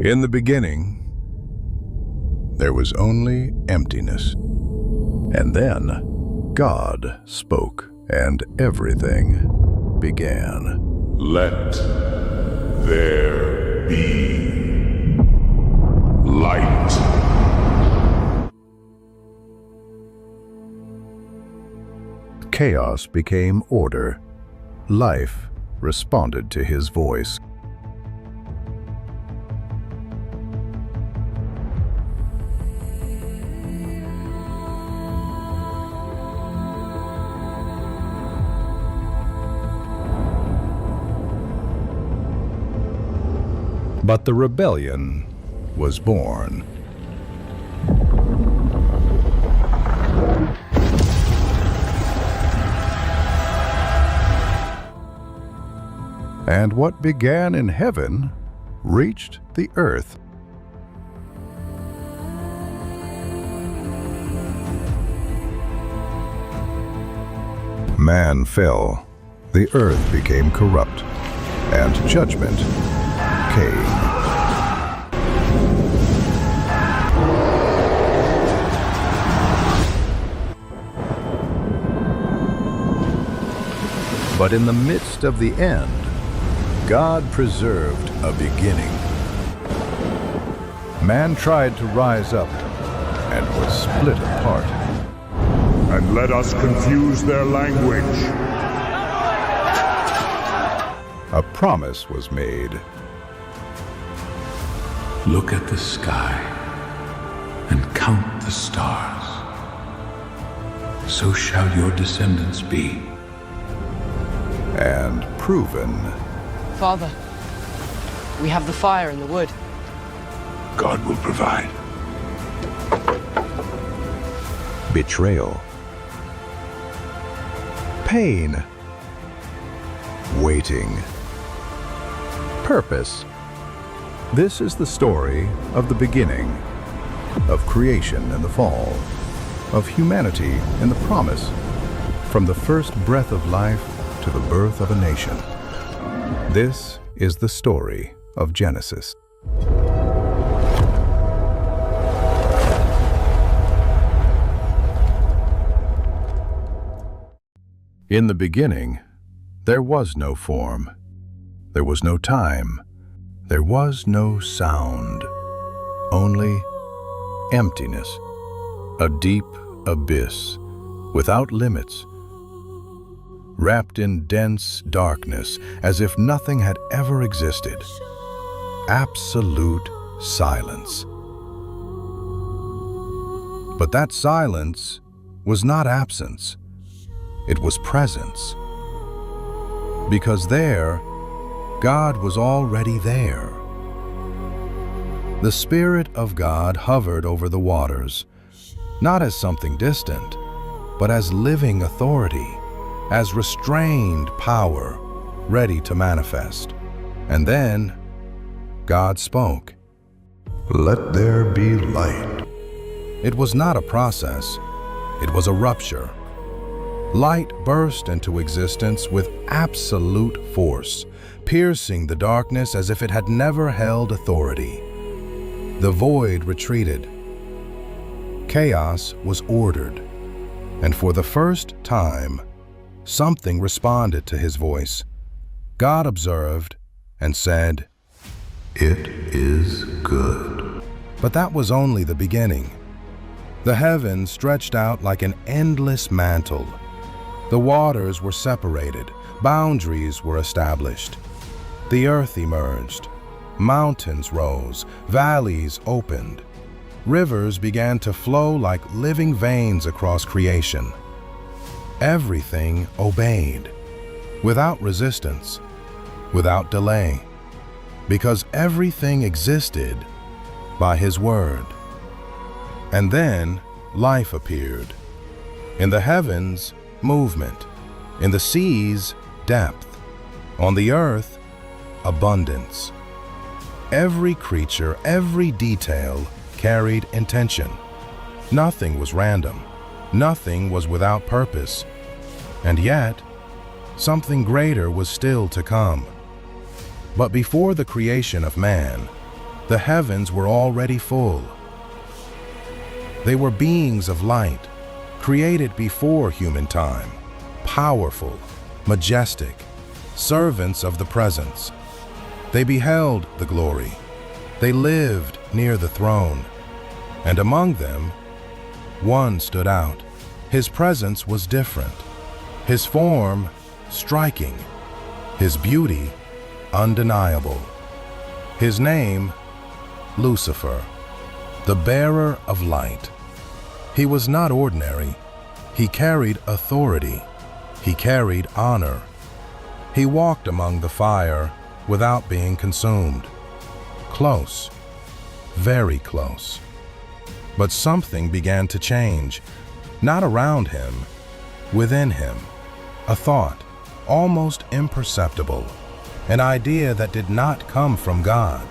In the beginning, there was only emptiness. And then God spoke, and everything began. Let there be light. Chaos became order. Life responded to his voice. But the rebellion was born. And what began in heaven reached the earth. Man fell, the earth became corrupt, and judgment came. But in the midst of the end, God preserved a beginning. Man tried to rise up and was split apart. And let us confuse their language. A promise was made. Look at the sky and count the stars. So shall your descendants be. And proven. Father, we have the fire and the wood. God will provide. Betrayal. Pain. Waiting. Purpose. This is the story of the beginning, of creation and the fall, of humanity and the promise, from the first breath of life to the birth of a nation. This is the story of Genesis. In the beginning, there was no form. There was no time. There was no sound. Only emptiness. A deep abyss, without limits, wrapped in dense darkness, as if nothing had ever existed. Absolute silence. But that silence was not absence. It was presence. Because there, God was already there. The Spirit of God hovered over the waters, not as something distant, but as living authority, as restrained power, ready to manifest. And then, God spoke. Let there be light. It was not a process, it was a rupture. Light burst into existence with absolute force, piercing the darkness as if it had never held authority. The void retreated. Chaos was ordered, and for the first time, something responded to his voice. God observed and said, "It is good." But that was only the beginning. The heavens stretched out like an endless mantle. The waters were separated, boundaries were established. The earth emerged, mountains rose, valleys opened. Rivers began to flow like living veins across creation. Everything obeyed, without resistance, without delay, because everything existed by His word. And then life appeared. In the heavens, movement. In the seas, depth. On the earth, abundance. Every creature, every detail carried intention. Nothing was random. Nothing was without purpose. And yet, something greater was still to come. But before the creation of man, The heavens were already full. They were beings of light, created before human time, powerful, majestic, servants of the presence. They beheld the glory. They lived near the throne, and among them, one stood out. His presence was different, his form striking, his beauty undeniable. His name, Lucifer, the bearer of light. He was not ordinary. He carried authority. He carried honor. He walked among the fire without being consumed. Close, very close. But something began to change, not around him, within him. A thought, almost imperceptible, an idea that did not come from God.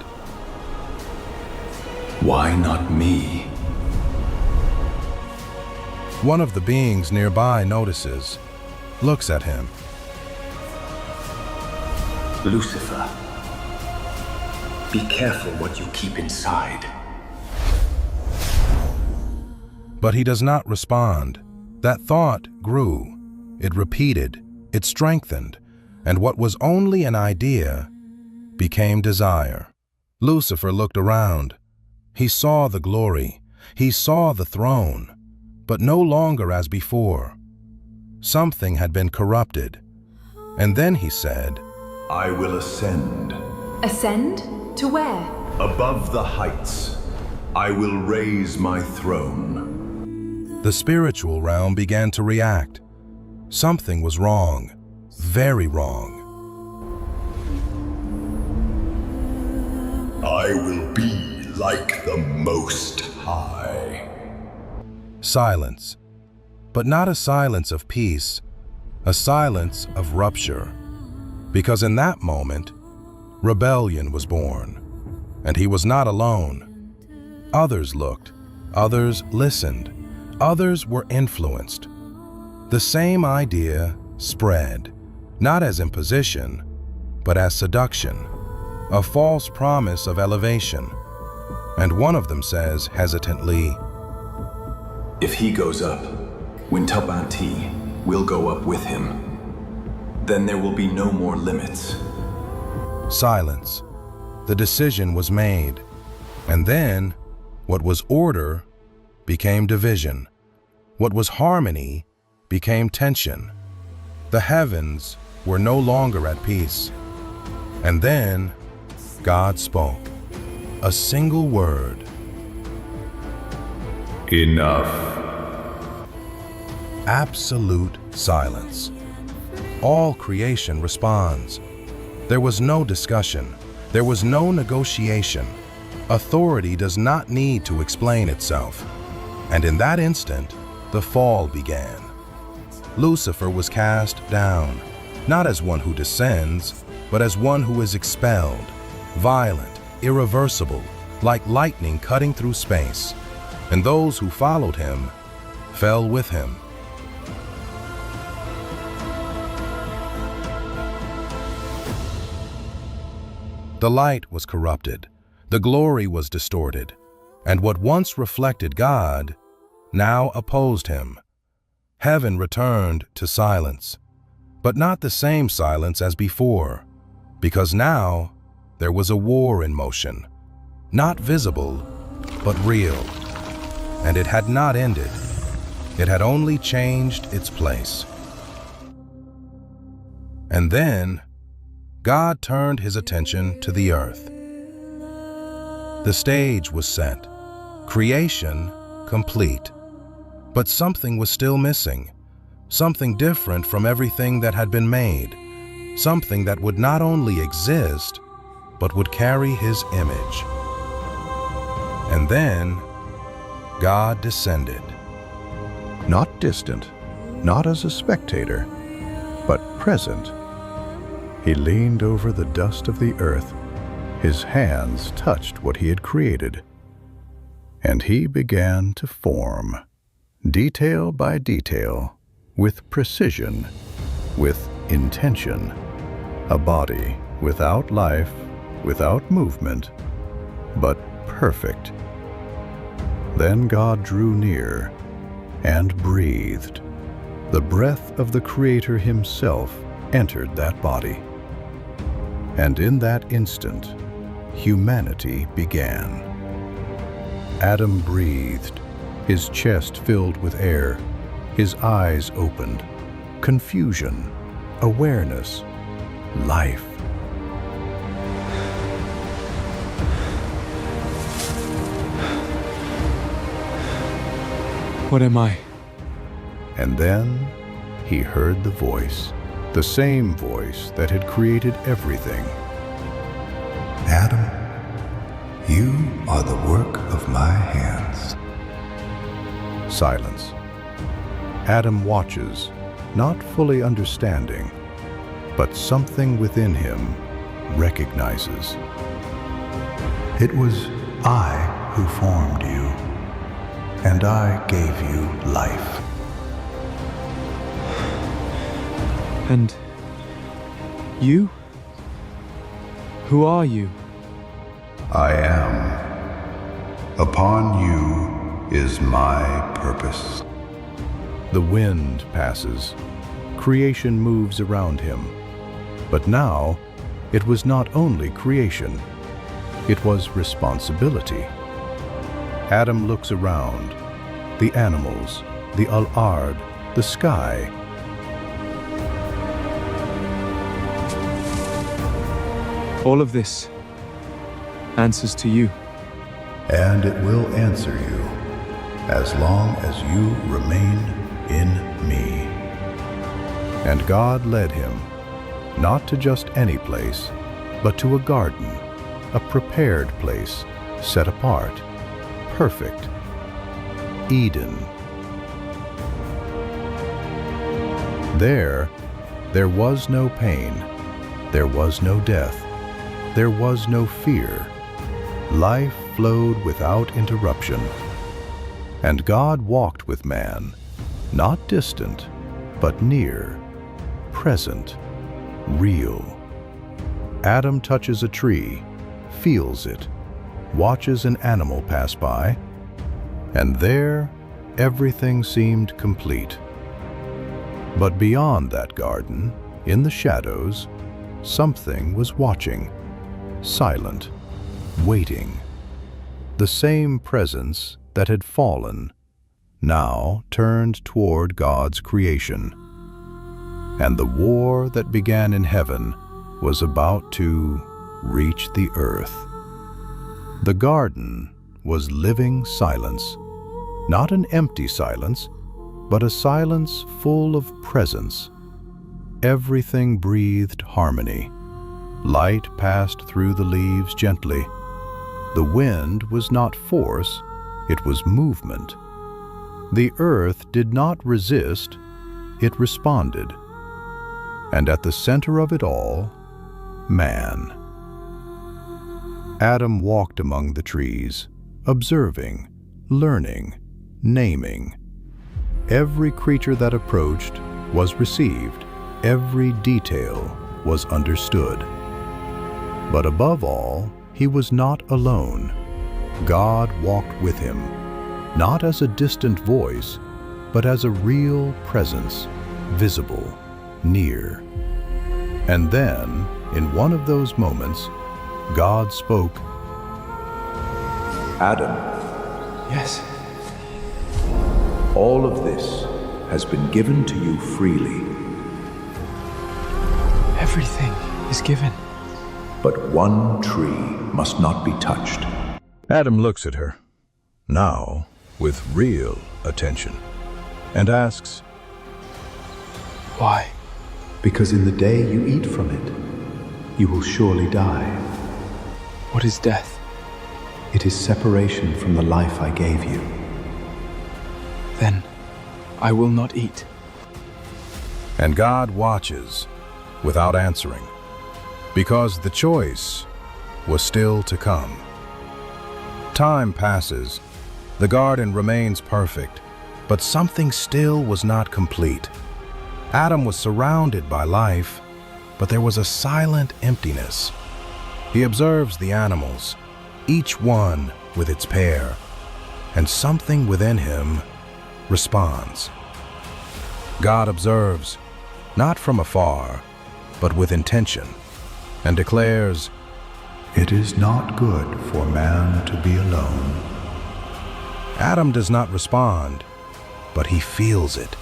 Why not me? One of the beings nearby notices, looks at him. Lucifer, be careful what you keep inside. But he does not respond. That thought grew. It repeated. It strengthened. And what was only an idea became desire. Lucifer looked around. He saw the glory. He saw the throne, but no longer as before. Something had been corrupted. And then he said, I will ascend. Ascend? To where? Above the heights. I will raise my throne. The spiritual realm began to react. Something was wrong, very wrong. I will be like the Most High. Silence, but not a silence of peace, a silence of rupture. Because in that moment, rebellion was born, and he was not alone. Others looked, others listened, others were influenced. The same idea spread, not as imposition, but as seduction, a false promise of elevation. And one of them says hesitantly, If he goes up, Wintabanti will go up with him. Then there will be no more limits. Silence. The decision was made. And then, what was order became division. What was harmony became tension. The heavens were no longer at peace. And then, God spoke. A single word. Enough. Absolute silence. All creation responds. There was no discussion. There was no negotiation. Authority does not need to explain itself. And in that instant, the fall began. Lucifer was cast down, not as one who descends, but as one who is expelled, violent, irreversible, like lightning cutting through space. And those who followed him fell with him. The light was corrupted, the glory was distorted, and what once reflected God now opposed him. Heaven returned to silence, but not the same silence as before, because now there was a war in motion, not visible, but real. And it had not ended. It had only changed its place. And then, God turned his attention to the earth. The stage was set, creation complete. But something was still missing, something different from everything that had been made, something that would not only exist, but would carry his image. And then, God descended. Not distant, not as a spectator, but present. He leaned over the dust of the earth. His hands touched what he had created. And he began to form, detail by detail, with precision, with intention, a body without life, without movement, but perfect. Then God drew near and breathed. The breath of the Creator Himself entered that body. And in that instant, humanity began. Adam breathed, his chest filled with air, his eyes opened. Confusion, awareness, life. What am I? And then he heard the voice, the same voice that had created everything. Adam, you are the work of my hands. Silence. Adam watches, not fully understanding, but something within him recognizes. It was I who formed you, and I gave you life. And you? Who are you? I am. Upon you is my purpose. The wind passes. Creation moves around him. But now, it was not only creation, it was responsibility. Adam looks around, the animals, the al-ard, the sky. All of this answers to you. And it will answer you as long as you remain in me. And God led him, not to just any place, but to a garden, a prepared place, set apart, perfect, Eden. There was no pain, there was no death, there was no fear. Life flowed without interruption. And God walked with man, not distant, but near, present, real. Adam touches a tree, feels it, watches an animal pass by, and there everything seemed complete. But beyond that garden, in the shadows, something was watching, silent, waiting. The same presence that had fallen, now turned toward God's creation. And the war that began in heaven was about to reach the earth. The garden was living silence, not an empty silence, but a silence full of presence. Everything breathed harmony. Light passed through the leaves gently. The wind was not force, it was movement. The earth did not resist, it responded. And at the center of it all, man. Adam walked among the trees, observing, learning, naming. Every creature that approached was received, every detail was understood. But above all, he was not alone. God walked with him, not as a distant voice, but as a real presence, visible, near. And then, in one of those moments, God spoke. Adam, Yes. all of this has been given to you freely, Everything is given. but one tree must not be touched. Adam looks at her, now with real attention, and asks, Why? Because in the day you eat from it, you will surely die. What is death? It is separation from the life I gave you. Then I will not eat. And God watches without answering, because the choice was still to come. Time passes, the garden remains perfect, but something still was not complete. Adam was surrounded by life, but there was a silent emptiness. He observes the animals, each one with its pair, and something within him responds. God observes, not from afar, but with intention, and declares, It is not good for man to be alone. Adam does not respond, but he feels it.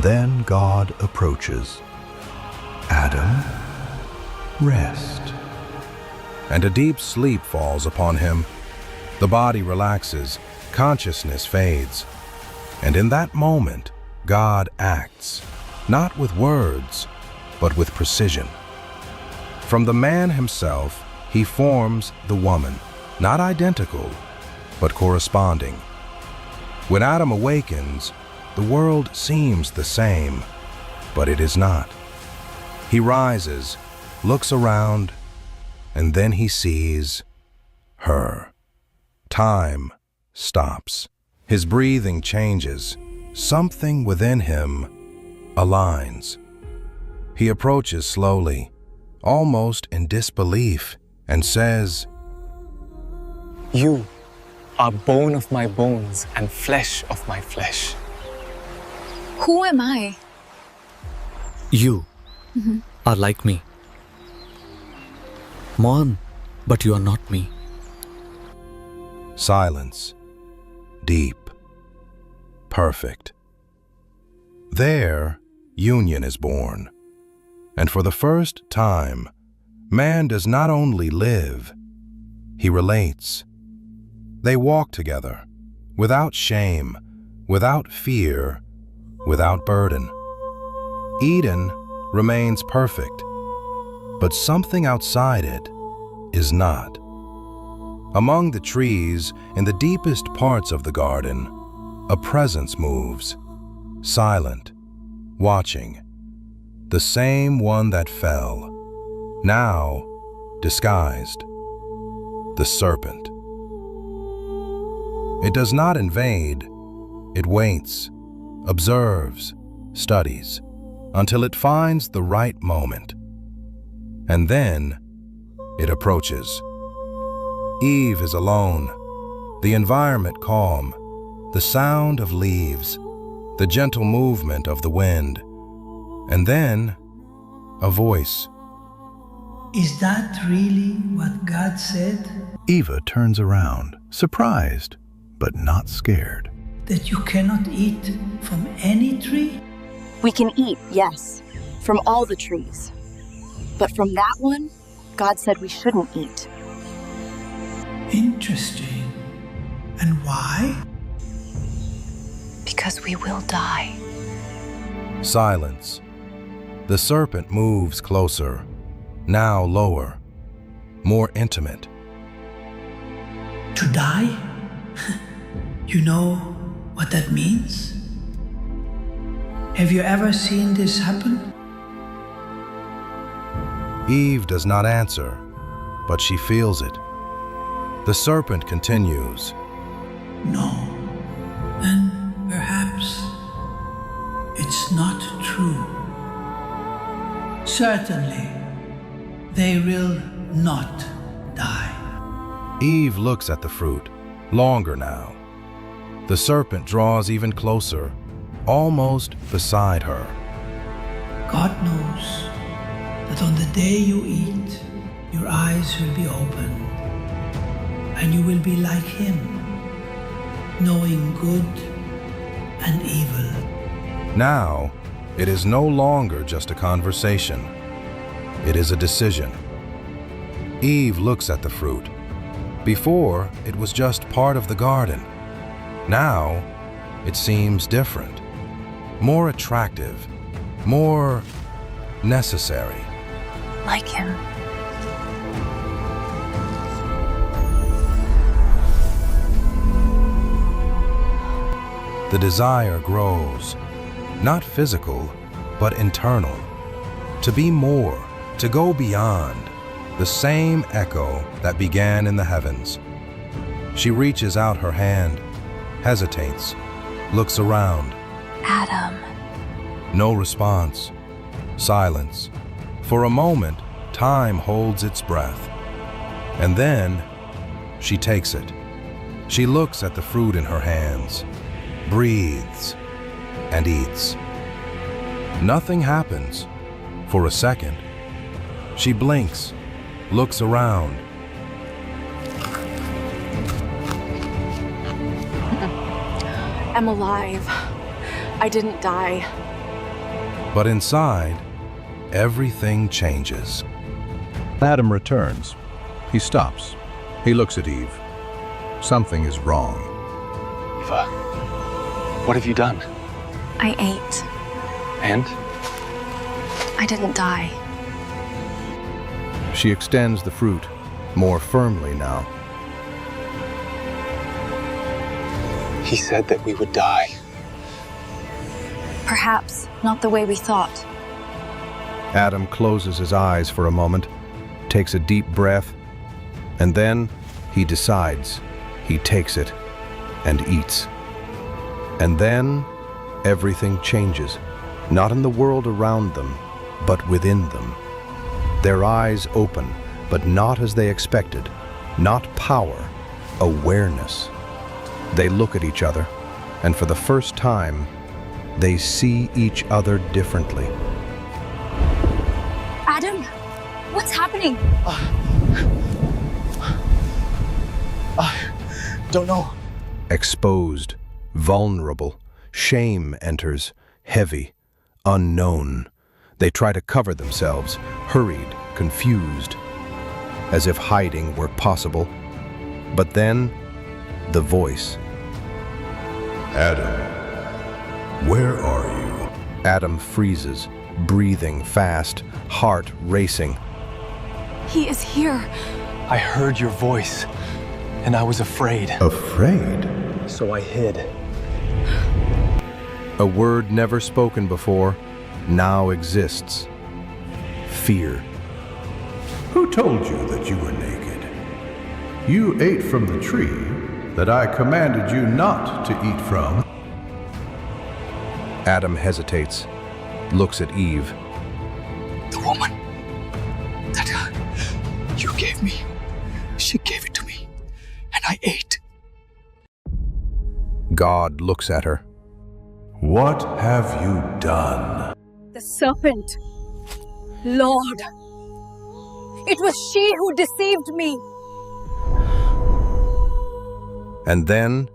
Then God approaches. Adam, rest. And a deep sleep falls upon him. The body relaxes, consciousness fades, and in that moment, God acts, not with words, but with precision. From the man himself, he forms the woman, not identical, but corresponding. When Adam awakens, the world seems the same, but it is not. He rises, looks around, and then he sees her. Time stops. His breathing changes. Something within him aligns. He approaches slowly, almost in disbelief, and says, You are bone of my bones and flesh of my flesh. Who am I? You are like me. Mourn, but you are not me. Silence. Deep. Perfect. There, union is born. And for the first time, man does not only live, he relates. They walk together, without shame, without fear, without burden. Eden remains perfect, but something outside it is not. Among the trees, in the deepest parts of the garden, a presence moves, silent, watching. The same one that fell, now disguised. The serpent. It does not invade. It waits, observes, studies, until it finds the right moment. And then it approaches. Eve is alone, the environment calm, the sound of leaves, the gentle movement of the wind, and then a voice. Is that really what God said? Eva turns around, surprised, but not scared. That you cannot eat from any tree? We can eat, yes, from all the trees. But from that one, God said we shouldn't eat. Interesting. And why? Because we will die. Silence. The serpent moves closer, now lower, more intimate. To die? You know what that means? Have you ever seen this happen? Eve does not answer, but she feels it. The serpent continues. No. Then perhaps it's not true. Certainly, they will not die. Eve looks at the fruit, longer now. The serpent draws even closer, almost beside her. God knows that on the day you eat, your eyes will be opened, and you will be like Him, knowing good and evil. Now, it is no longer just a conversation. It is a decision. Eve looks at the fruit. Before, it was just part of the garden. Now, it seems different, more attractive, more necessary. Like Him. The desire grows, not physical, but internal. To be more, to go beyond, the same echo that began in the heavens. She reaches out her hand, hesitates, looks around. Adam. No response. Silence. For a moment, time holds its breath. And then, She takes it. She looks at the fruit in her hands, breathes, and eats. Nothing happens for a second. She blinks, looks around. I'm alive. I didn't die. But inside, everything changes. Adam returns. He stops. He looks at Eve. Something is wrong. Eva, what have you done? I ate. And? I didn't die. She extends the fruit, more firmly now. He said that we would die. Perhaps not the way we thought. Adam closes his eyes for a moment, takes a deep breath, and then he decides. He takes it and eats. And then everything changes, not in the world around them, but within them. Their eyes open, but not as they expected. Not power, awareness. They look at each other, and for the first time, they see each other differently. Adam, what's happening? Don't know. Exposed, vulnerable, shame enters, heavy, unknown. They try to cover themselves, hurried, confused, as if hiding were possible. But then, the voice. Adam, where are you? Adam freezes, breathing fast, heart racing. He is here. I heard your voice, and I was afraid. Afraid? So I hid. A word never spoken before now exists. Fear. Who told you that you were naked? You ate from the tree that I commanded you not to eat from. Adam hesitates, looks at Eve. The woman that you gave me, she gave it to me, and I ate. God looks at her. What have you done? The serpent. Lord. It was she who deceived me. And then,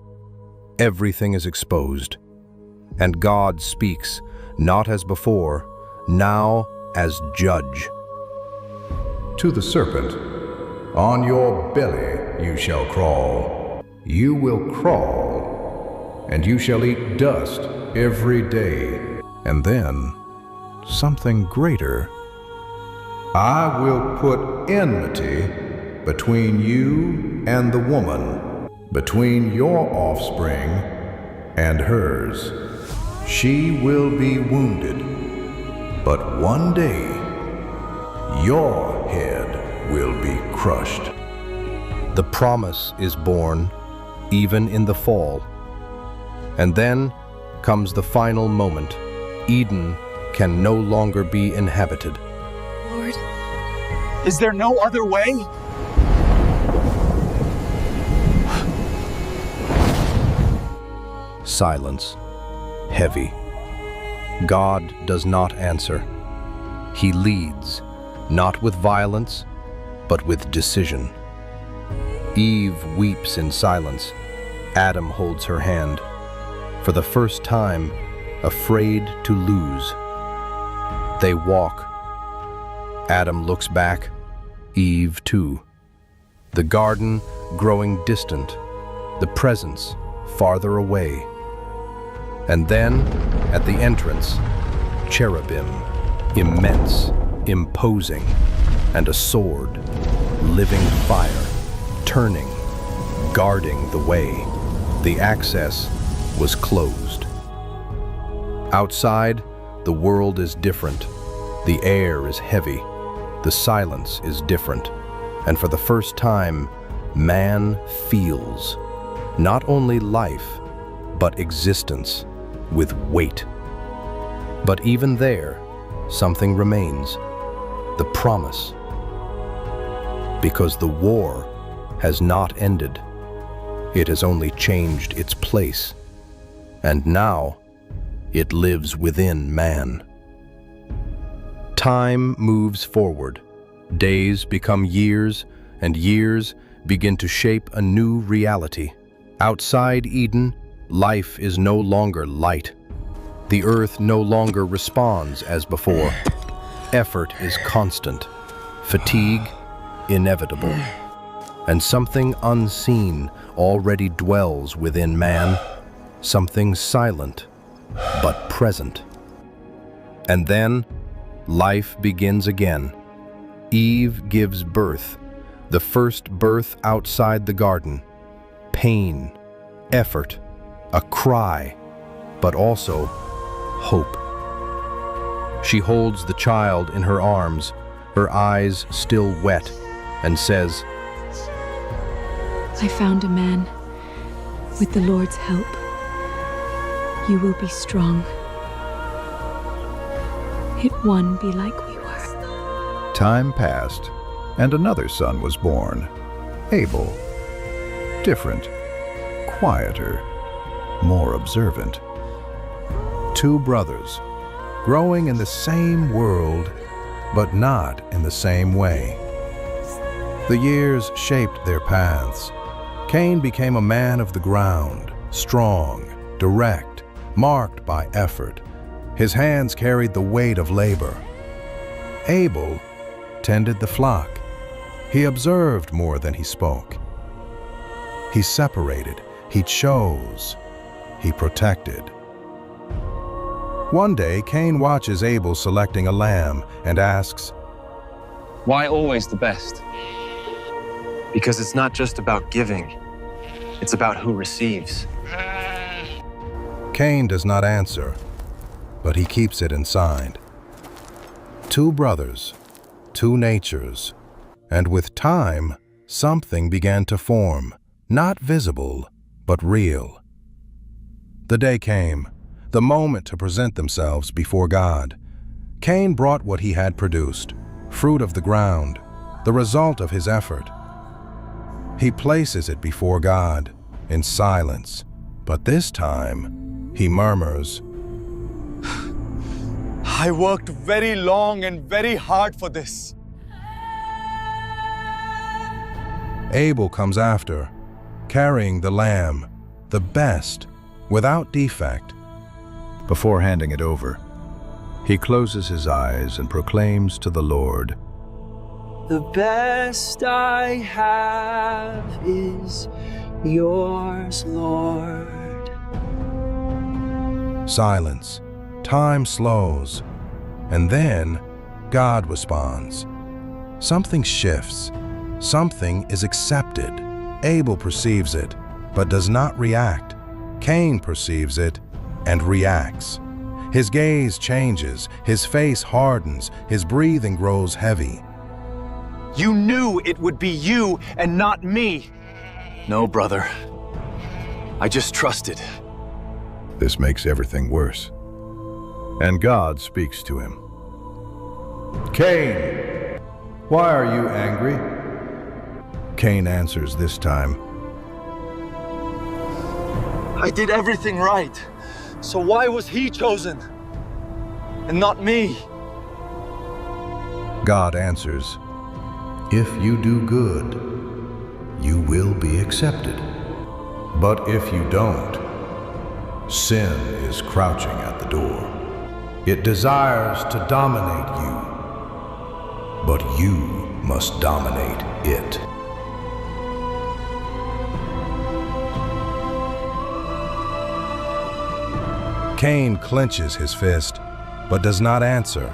everything is exposed. And God speaks, not as before, now as judge. To the serpent, on your belly you shall crawl. You will crawl, and you shall eat dust every day. And then, something greater. I will put enmity between you and the woman, between your offspring and hers. She will be wounded, but one day your head will be crushed. The promise is born, even in the fall. And then comes the final moment. Eden can no longer be inhabited. Lord. Is there no other way? Silence. Heavy. God does not answer. He leads, not with violence, but with decision. Eve weeps in silence. Adam holds her hand. For the first time, afraid to lose. They walk. Adam looks back, Eve too. The garden growing distant, the presence farther away. And then, at the entrance, cherubim, immense, imposing, and a sword, living fire, turning, guarding the way. The access was closed. Outside, the world is different. The air is heavy. The silence is different. And for the first time, man feels not only life, but existence with weight. But even there, something remains, the promise. Because the war has not ended. It has only changed its place. And now, it lives within man. Time moves forward. Days become years, and years begin to shape a new reality. Outside Eden, life is no longer light. The earth no longer responds as before. Effort is constant, fatigue inevitable, and something unseen already dwells within man, something silent but present. And then, life begins again. Eve gives birth, the first birth outside the garden. Pain, effort, a cry, but also hope. She holds the child in her arms, her eyes still wet, and says, I found a man. With the Lord's help, you will be strong. It won't be like we were. Time passed, and another son was born, Abel. Different, quieter, more observant. Two brothers, growing in the same world, but not in the same way. The years shaped their paths. Cain became a man of the ground, strong, direct, marked by effort. His hands carried the weight of labor. Abel tended the flock. He observed more than he spoke. He separated, he chose, he protected. One day, Cain watches Abel selecting a lamb and asks, Why always the best? Because it's not just about giving, it's about who receives. Cain does not answer, but he keeps it inside. Two brothers, two natures, and with time, something began to form, not visible, but real. The day came, the moment to present themselves before God. Cain brought what he had produced, fruit of the ground, the result of his effort. He places it before God in silence, but this time he murmurs, I worked very long and very hard for this. Abel comes after, carrying the lamb, the best, without defect. Before handing it over, he closes his eyes and proclaims to the Lord, The best I have is yours, Lord. Silence. Time slows. And then God responds. Something shifts. Something is accepted. Abel perceives it, but does not react. Cain perceives it and reacts. His gaze changes, his face hardens, his breathing grows heavy. You knew it would be you and not me. No, brother. I just trusted. This makes everything worse. And God speaks to him. Cain, why are you angry? Cain answers this time, I did everything right. So why was he chosen and not me? God answers, If you do good, you will be accepted. But if you don't, sin is crouching at the door. It desires to dominate you, but you must dominate it. Cain clenches his fist, but does not answer,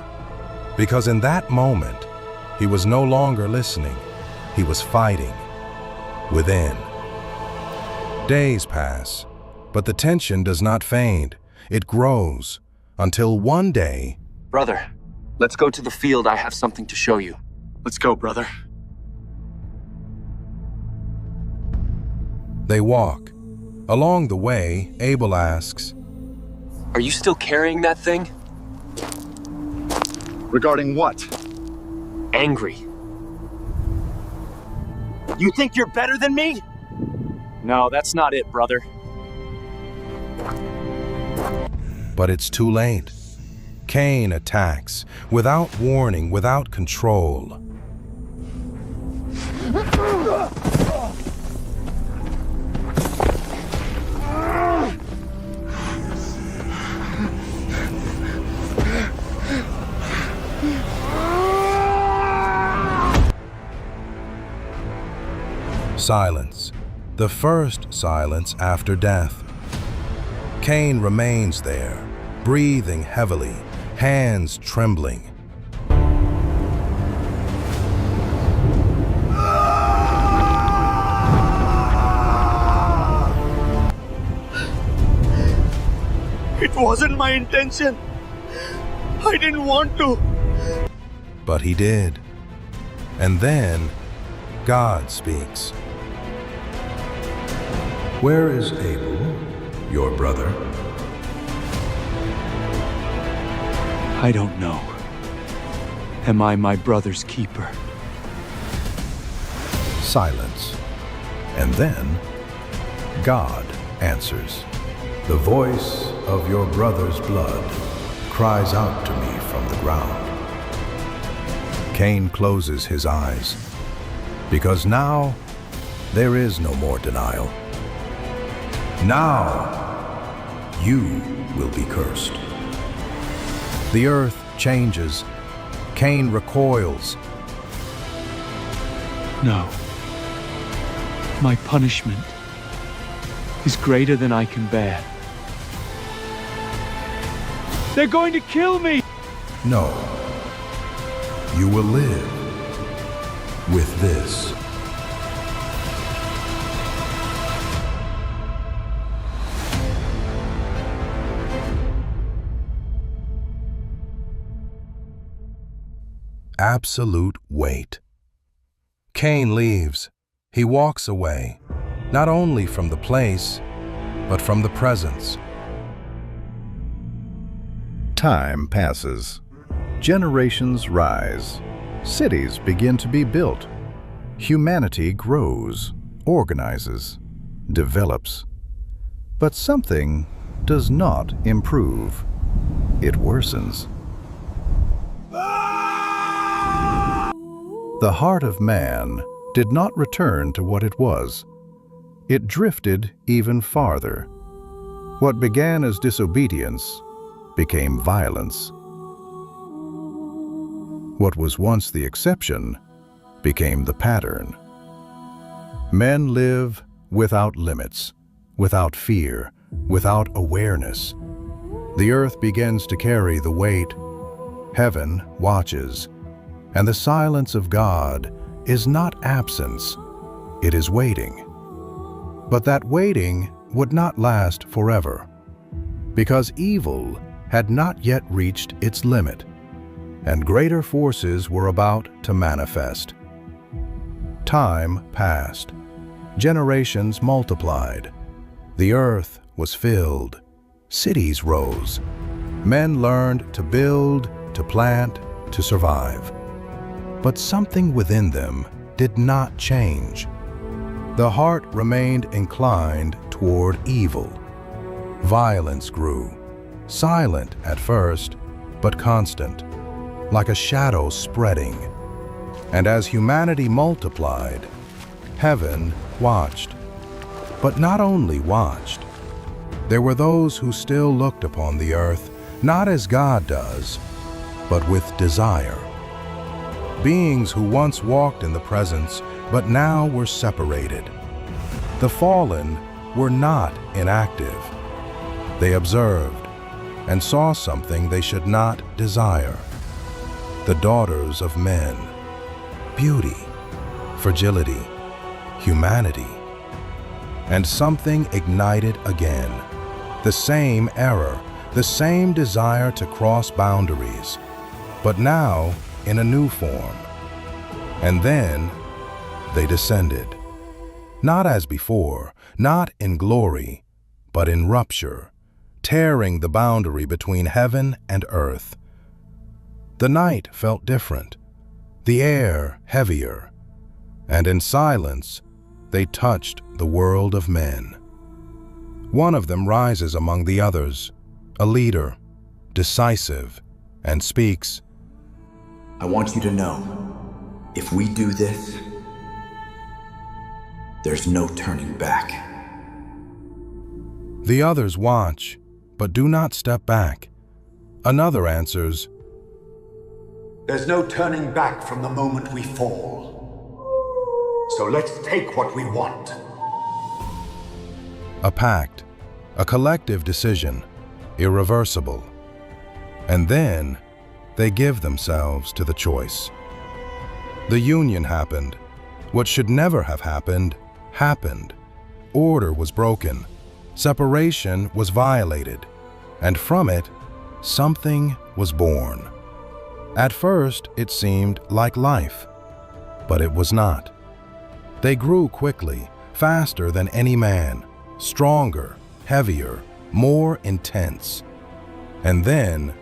because in that moment, he was no longer listening. He was fighting within. Days pass, but the tension does not fade. It grows until one day... Brother, let's go to the field. I have something to show you. Let's go, brother. They walk. Along the way, Abel asks, Are you still carrying that thing? Regarding what? Angry. You think you're better than me? No, that's not it, brother. But it's too late. Cain attacks, without warning, without control. Silence. The first silence after death. Cain remains there, breathing heavily, hands trembling. It wasn't my intention. I didn't want to. But he did. And then God speaks. Where is Abel, your brother? I don't know. Am I my brother's keeper? Silence. And then God answers. The voice of your brother's blood cries out to me from the ground. Cain closes his eyes, because now there is no more denial. Now you will be cursed. The earth changes. Cain recoils. No. My punishment is greater than I can bear. They're going to kill me! No. You will live with this. Absolute weight. Cain leaves. He walks away, not only from the place, but from the presence. Time passes. Generations rise. Cities begin to be built. Humanity grows, organizes, develops. But something does not improve. It worsens. The heart of man did not return to what it was. It drifted even farther. What began as disobedience became violence. What was once the exception became the pattern. Men live without limits, without fear, without awareness. The earth begins to carry the weight. Heaven watches, and the silence of God is not absence, it is waiting. But that waiting would not last forever, because evil had not yet reached its limit, and greater forces were about to manifest. Time passed. Generations multiplied. The earth was filled. Cities rose. Men learned to build, to plant, to survive. But something within them did not change. The heart remained inclined toward evil. Violence grew, silent at first, but constant, like a shadow spreading. And as humanity multiplied, heaven watched. But not only watched. There were those who still looked upon the earth, not as God does, but with desire. Beings who once walked in the presence, but now were separated. The fallen were not inactive. They observed and saw something they should not desire. The daughters of men, beauty, fragility, humanity. And something ignited again. The same error, the same desire to cross boundaries, but now in a new form. And then they descended, not as before, not in glory, but in rupture, tearing the boundary between heaven and earth. The night felt different, the air heavier. and in silence they touched the world of men. One of them rises among the others, a leader, decisive, and speaks, I want you to know, if we do this, there's no turning back. The others watch, but do not step back. Another answers, There's no turning back from the moment we fall. So let's take what we want. a pact, a collective decision, irreversible. And then they give themselves to the choice. The union happened. What should never have happened, happened. Order was broken. Separation was violated. And from it, something was born. At first, it seemed like life, but it was not. They grew quickly, faster than any man, stronger, heavier, more intense. And then,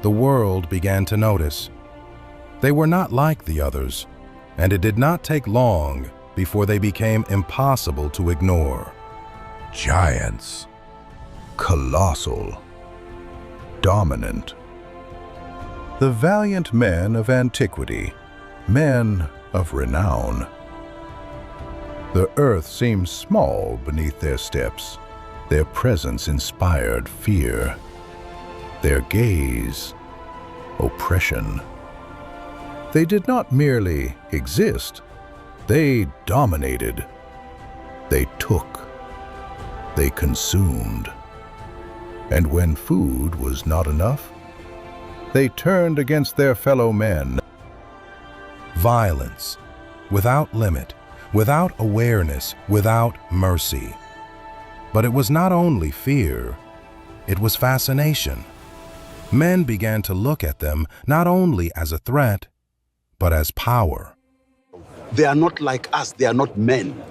the world began to notice. They were not like the others, and it did not take long before they became impossible to ignore. Giants, colossal, dominant. The valiant men of antiquity, men of renown. The earth seemed small beneath their steps. Their presence inspired fear. Their gaze, oppression. They did not merely exist. They dominated. They took. They consumed. And when food was not enough, they turned against their fellow men. Violence, without limit, without awareness, without mercy. But it was not only fear, it was fascination. Men began to look at them not only as a threat, but as power. They are not like us, they are not men.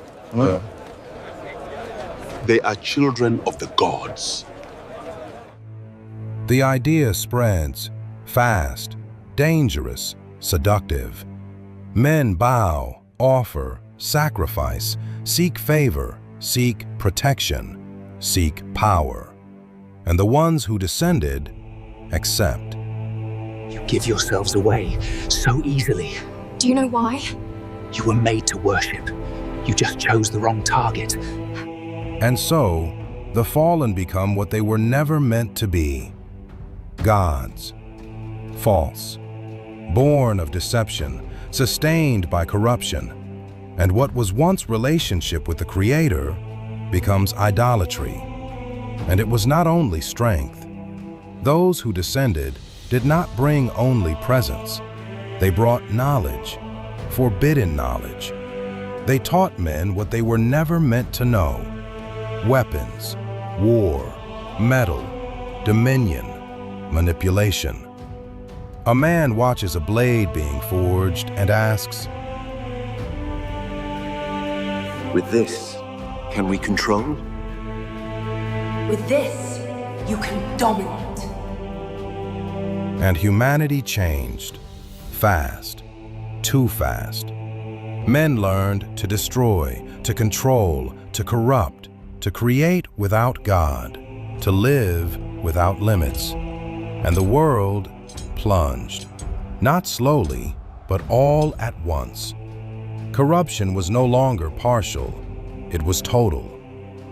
They are children of the gods. The idea spreads, fast, dangerous, seductive. Men bow, offer, sacrifice, seek favor, seek protection, seek power. And the ones who descended accept. You give yourselves away so easily. Do you know why? You were made to worship. You just chose the wrong target. And so, the fallen become what they were never meant to be. Gods. False. Born of deception, sustained by corruption. And what was once relationship with the Creator becomes idolatry. And it was not only strength. Those who descended did not bring only presence. They brought knowledge, forbidden knowledge. They taught men what they were never meant to know. Weapons, war, metal, dominion, manipulation. A man watches a blade being forged and asks, With this, can we control? With this, you can dominate. And humanity changed, fast, too fast. Men learned to destroy, to control, to corrupt, to create without God, to live without limits. And the world plunged, not slowly, but all at once. Corruption was no longer partial, it was total.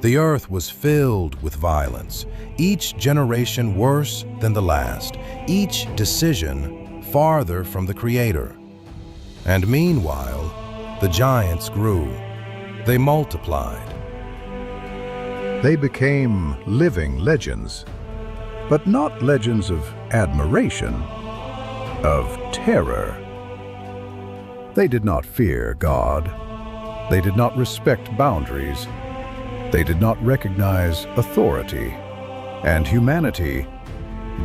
The earth was filled with violence, each generation worse than the last, each decision farther from the Creator. And meanwhile, the giants grew. They multiplied. They became living legends, but not legends of admiration, of terror. They did not fear God. They did not respect boundaries. They did not recognize authority. And humanity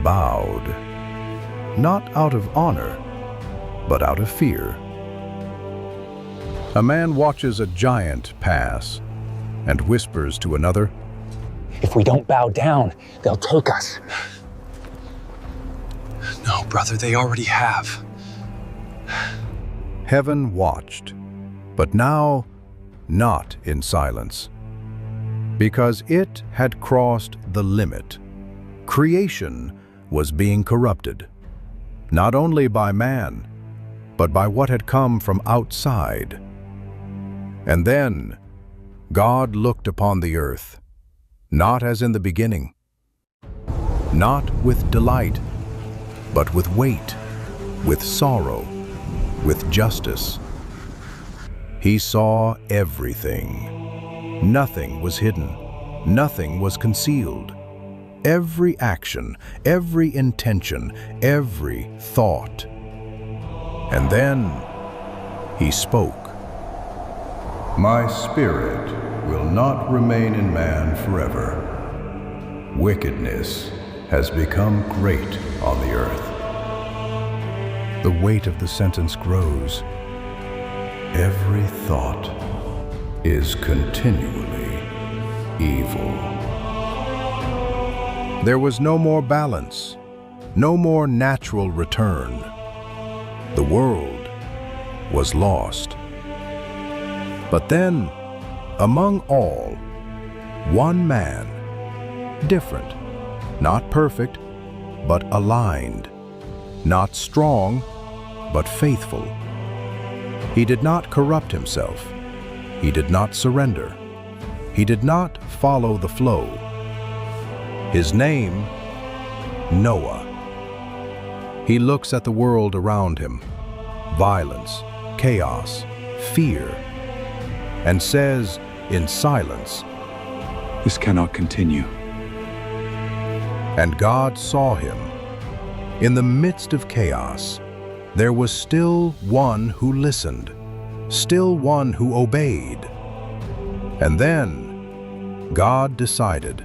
bowed, not out of honor, but out of fear. A man watches a giant pass and whispers to another, If we don't bow down, they'll take us. No, brother, they already have. Heaven watched, But now, not in silence, because it had crossed the limit. Creation was being corrupted, not only by man, but by what had come from outside. And then God looked upon the earth, not as in the beginning, not with delight, but with weight, with sorrow, with justice. He saw everything. Nothing was hidden, nothing was concealed. Every action, every intention, every thought. And then he spoke. My spirit will not remain in man forever. Wickedness has become great on the earth. The weight of the sentence grows. Every thought is continually evil. There was no more balance, no more natural return. The world was lost. But then, among all, one man, different, not perfect, but aligned, not strong, but faithful. He did not corrupt himself. He did not surrender. He did not follow the flow. His name, Noah. He looks at the world around him, violence, chaos, fear, and says in silence, "This cannot continue." And God saw him. In the midst of chaos, there was still one who listened, still one who obeyed. And then God decided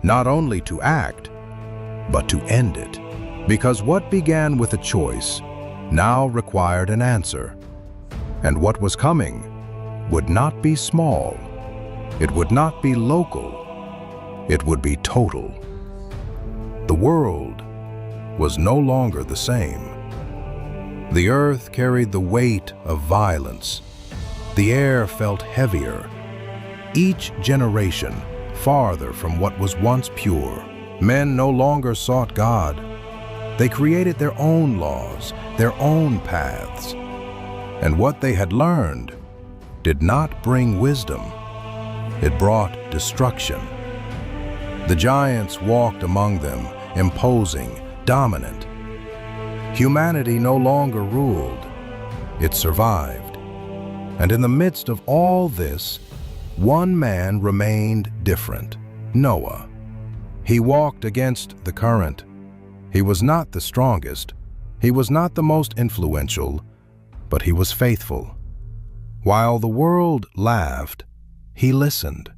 not only to act, but to end it, because what began with a choice now required an answer. And what was coming would not be small, it would not be local, it would be total. The world was no longer the same. The earth carried the weight of violence. The air felt heavier. Each generation farther from what was once pure. Men no longer sought God. They created their own laws, their own paths. And what they had learned did not bring wisdom. It brought destruction. The giants walked among them, imposing, dominant. Humanity no longer ruled. It survived. And in the midst of all this, one man remained different, Noah. He walked against the current. He was not the strongest. He was not the most influential, but he was faithful. While the world laughed, he listened.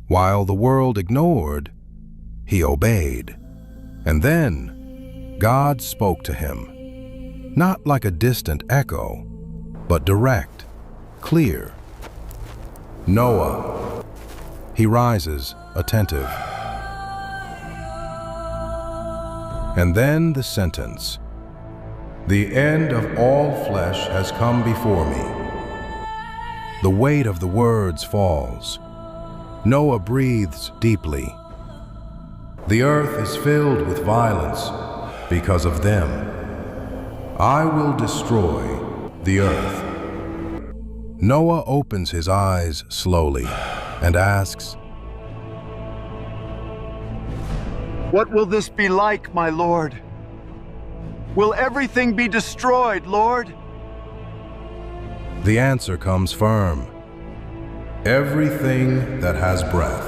While the world ignored, he obeyed. And then God spoke to him, not like a distant echo, but direct, clear. Noah. He rises, attentive. And then the sentence, "The end of all flesh has come before me." The weight of the words falls. Noah breathes deeply. The earth is filled with violence because of them. I will destroy the earth. Noah opens his eyes slowly and asks, "What will this be like, my Lord? Will everything be destroyed, Lord?" The answer comes firm. Everything that has breath.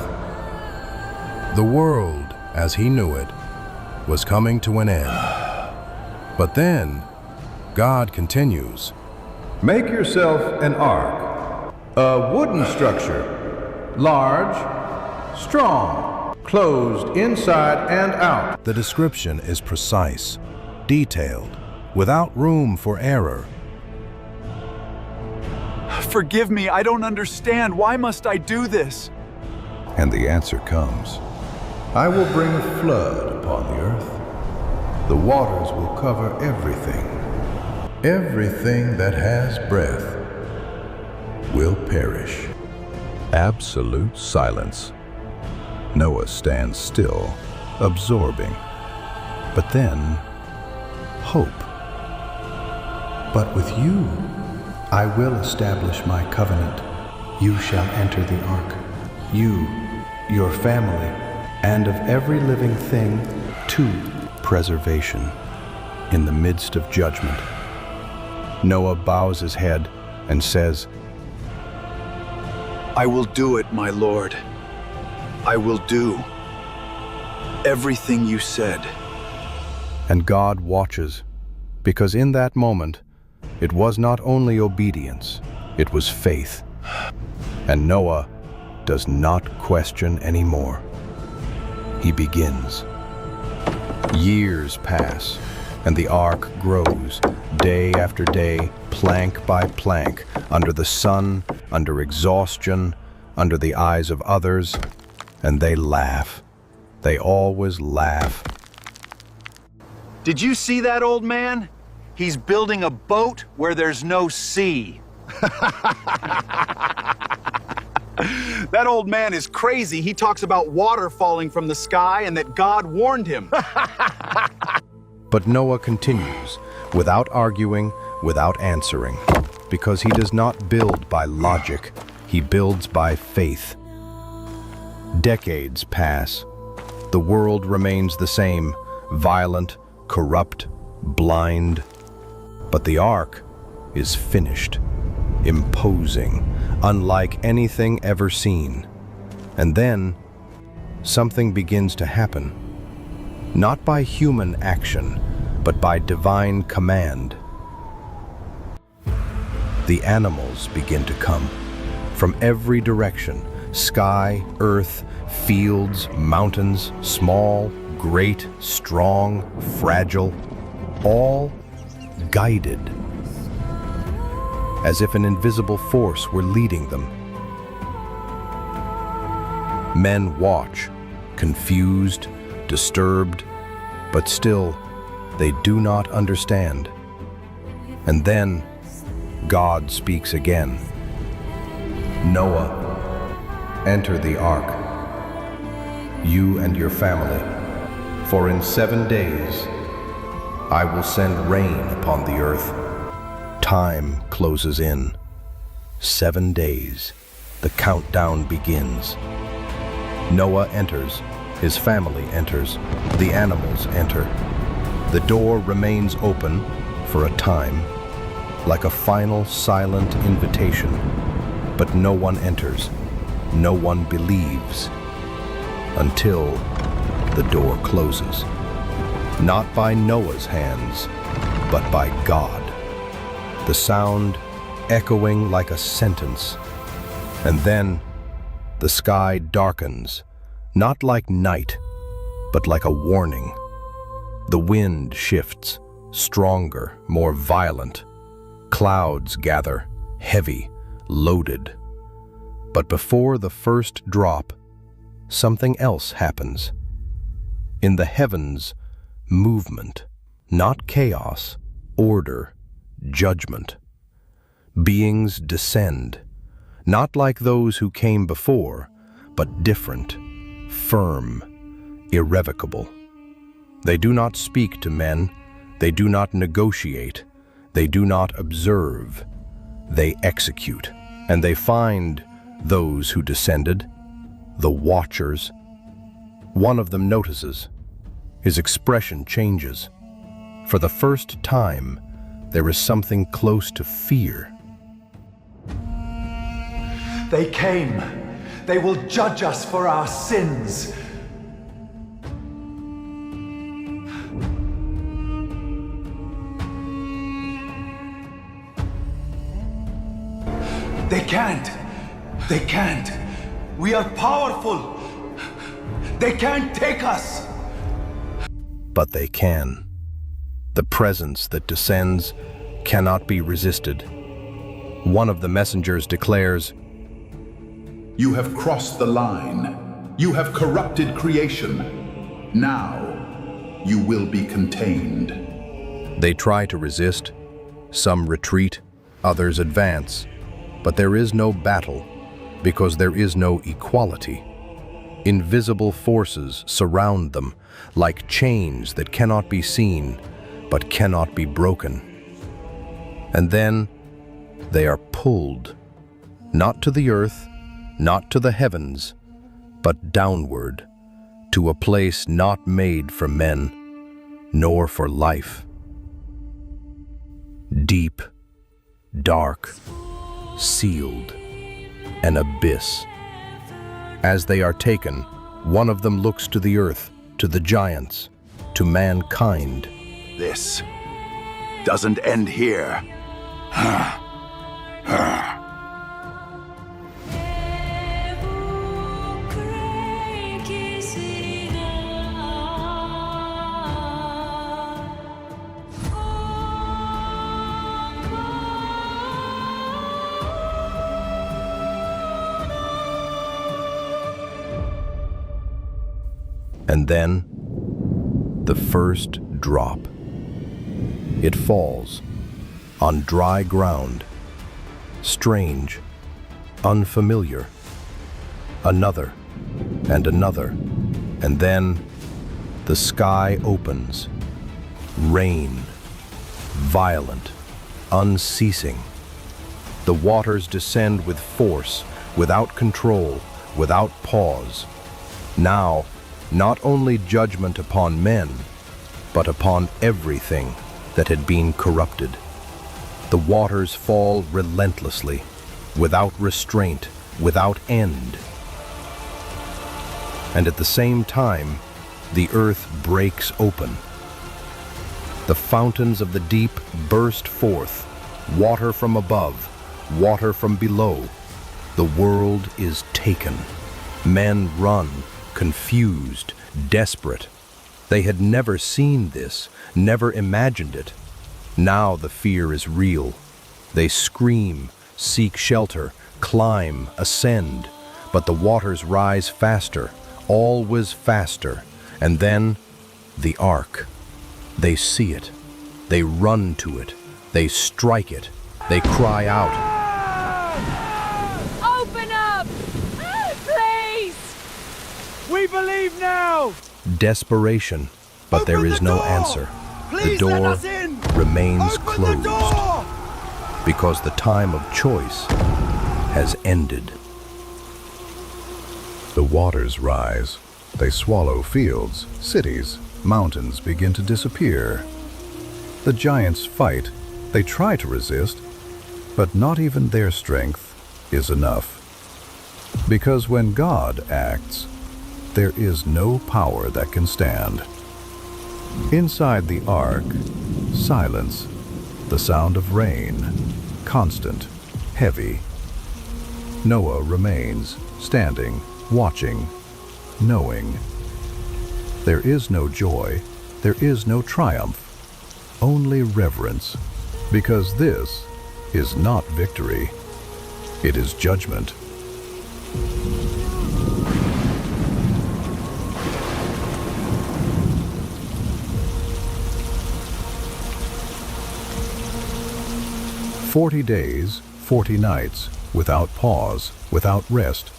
The world, as he knew it, was coming to an end. But then, God continues. Make yourself an ark, a wooden structure, large, strong, closed inside and out. The description is precise, detailed, without room for error. Forgive me, I don't understand. Why must I do this? And the answer comes. I will bring a flood upon the earth. The waters will cover everything. Everything that has breath. will perish. Absolute silence. Noah stands still, absorbing. But then, hope. But with you, I will establish my covenant. You shall enter the ark. You, your family, and of every living thing, to preservation in the midst of judgment. Noah bows his head and says, I will do it, my Lord. I will do everything you said. And God watches, because in that moment, it was not only obedience, it was faith. And Noah does not question anymore. He begins. Years pass, and the ark grows, day after day, plank by plank, under the sun, under exhaustion, under the eyes of others, and they laugh. They always laugh. Did you see that old man? He's building a boat where there's no sea. That old man is crazy. He talks about water falling from the sky and that God warned him. But Noah continues, without arguing, without answering, because he does not build by logic, he builds by faith. Decades pass. The world remains the same, violent, corrupt, blind. But the ark is finished, imposing, unlike anything ever seen. And then, something begins to happen. Not by human action, but by divine command. The animals begin to come, from every direction, sky, earth, fields, mountains, small, great, strong, fragile, all guided, as if an invisible force were leading them. Men watch, confused, disturbed, but still they do not understand. And then God speaks again. Noah, enter the ark, you and your family, for in 7 days I will send rain upon the earth. Time closes in. 7 days. The countdown begins. Noah enters. His family enters. The animals enter. The door remains open for a time, like a final silent invitation. But no one enters. No one believes. Until the door closes. Not by Noah's hands, but by God. The sound echoing like a sentence. And then the sky darkens, not like night, but like a warning. The wind shifts, stronger, more violent. Clouds gather, heavy, loaded. But before the first drop, something else happens. In the heavens, movement, not chaos, order, judgment. Beings descend, not like those who came before, but different, firm, irrevocable. They do not speak to men, they do not negotiate, they do not observe, they execute. And they find those who descended, the watchers. One of them notices. His expression changes. For the first time, there is something close to fear. They came. They will judge us for our sins. They can't. They can't. We are powerful. They can't take us. But they can. The presence that descends cannot be resisted. One of the messengers declares, You have crossed the line. You have corrupted creation. Now you will be contained. They try to resist. Some retreat, others advance. but there is no battle, because there is no equality. Invisible forces surround them, like chains that cannot be seen, but cannot be broken. And then they are pulled, not to the earth, not to the heavens, but downward, to a place not made for men, nor for life. Deep, dark, sealed, an abyss. As they are taken, one of them looks to the earth, to the giants, to mankind. This doesn't end here. And then, the first drop. It falls on dry ground, strange, unfamiliar. Another, and another, and then the sky opens. Rain, violent, unceasing. The waters descend with force, without control, without pause. Now, not only judgment upon men, but upon everything that had been corrupted. The waters fall relentlessly, without restraint, without end. And at the same time, the earth breaks open. The fountains of the deep burst forth, water from above, water from below. The world is taken. Men run, confused, desperate. They had never seen this, never imagined it. Now the fear is real. They scream, seek shelter, climb, ascend, but the waters rise faster, always faster. And then, the ark. They see it. They run to it. They strike it. They cry out. Open up! Please! We believe now! Desperation, but there is no answer. The door remains closed because the time of choice has ended. The waters rise. They swallow fields, cities, mountains begin to disappear. The giants fight. They try to resist, but not even their strength is enough. Because when God acts, there is no power that can stand. Inside the ark, silence, the sound of rain, constant, heavy. Noah remains, standing, watching, knowing. There is no joy, there is no triumph, only reverence, because this is not victory, it is judgment. "40 days, 40 nights, without pause, without rest.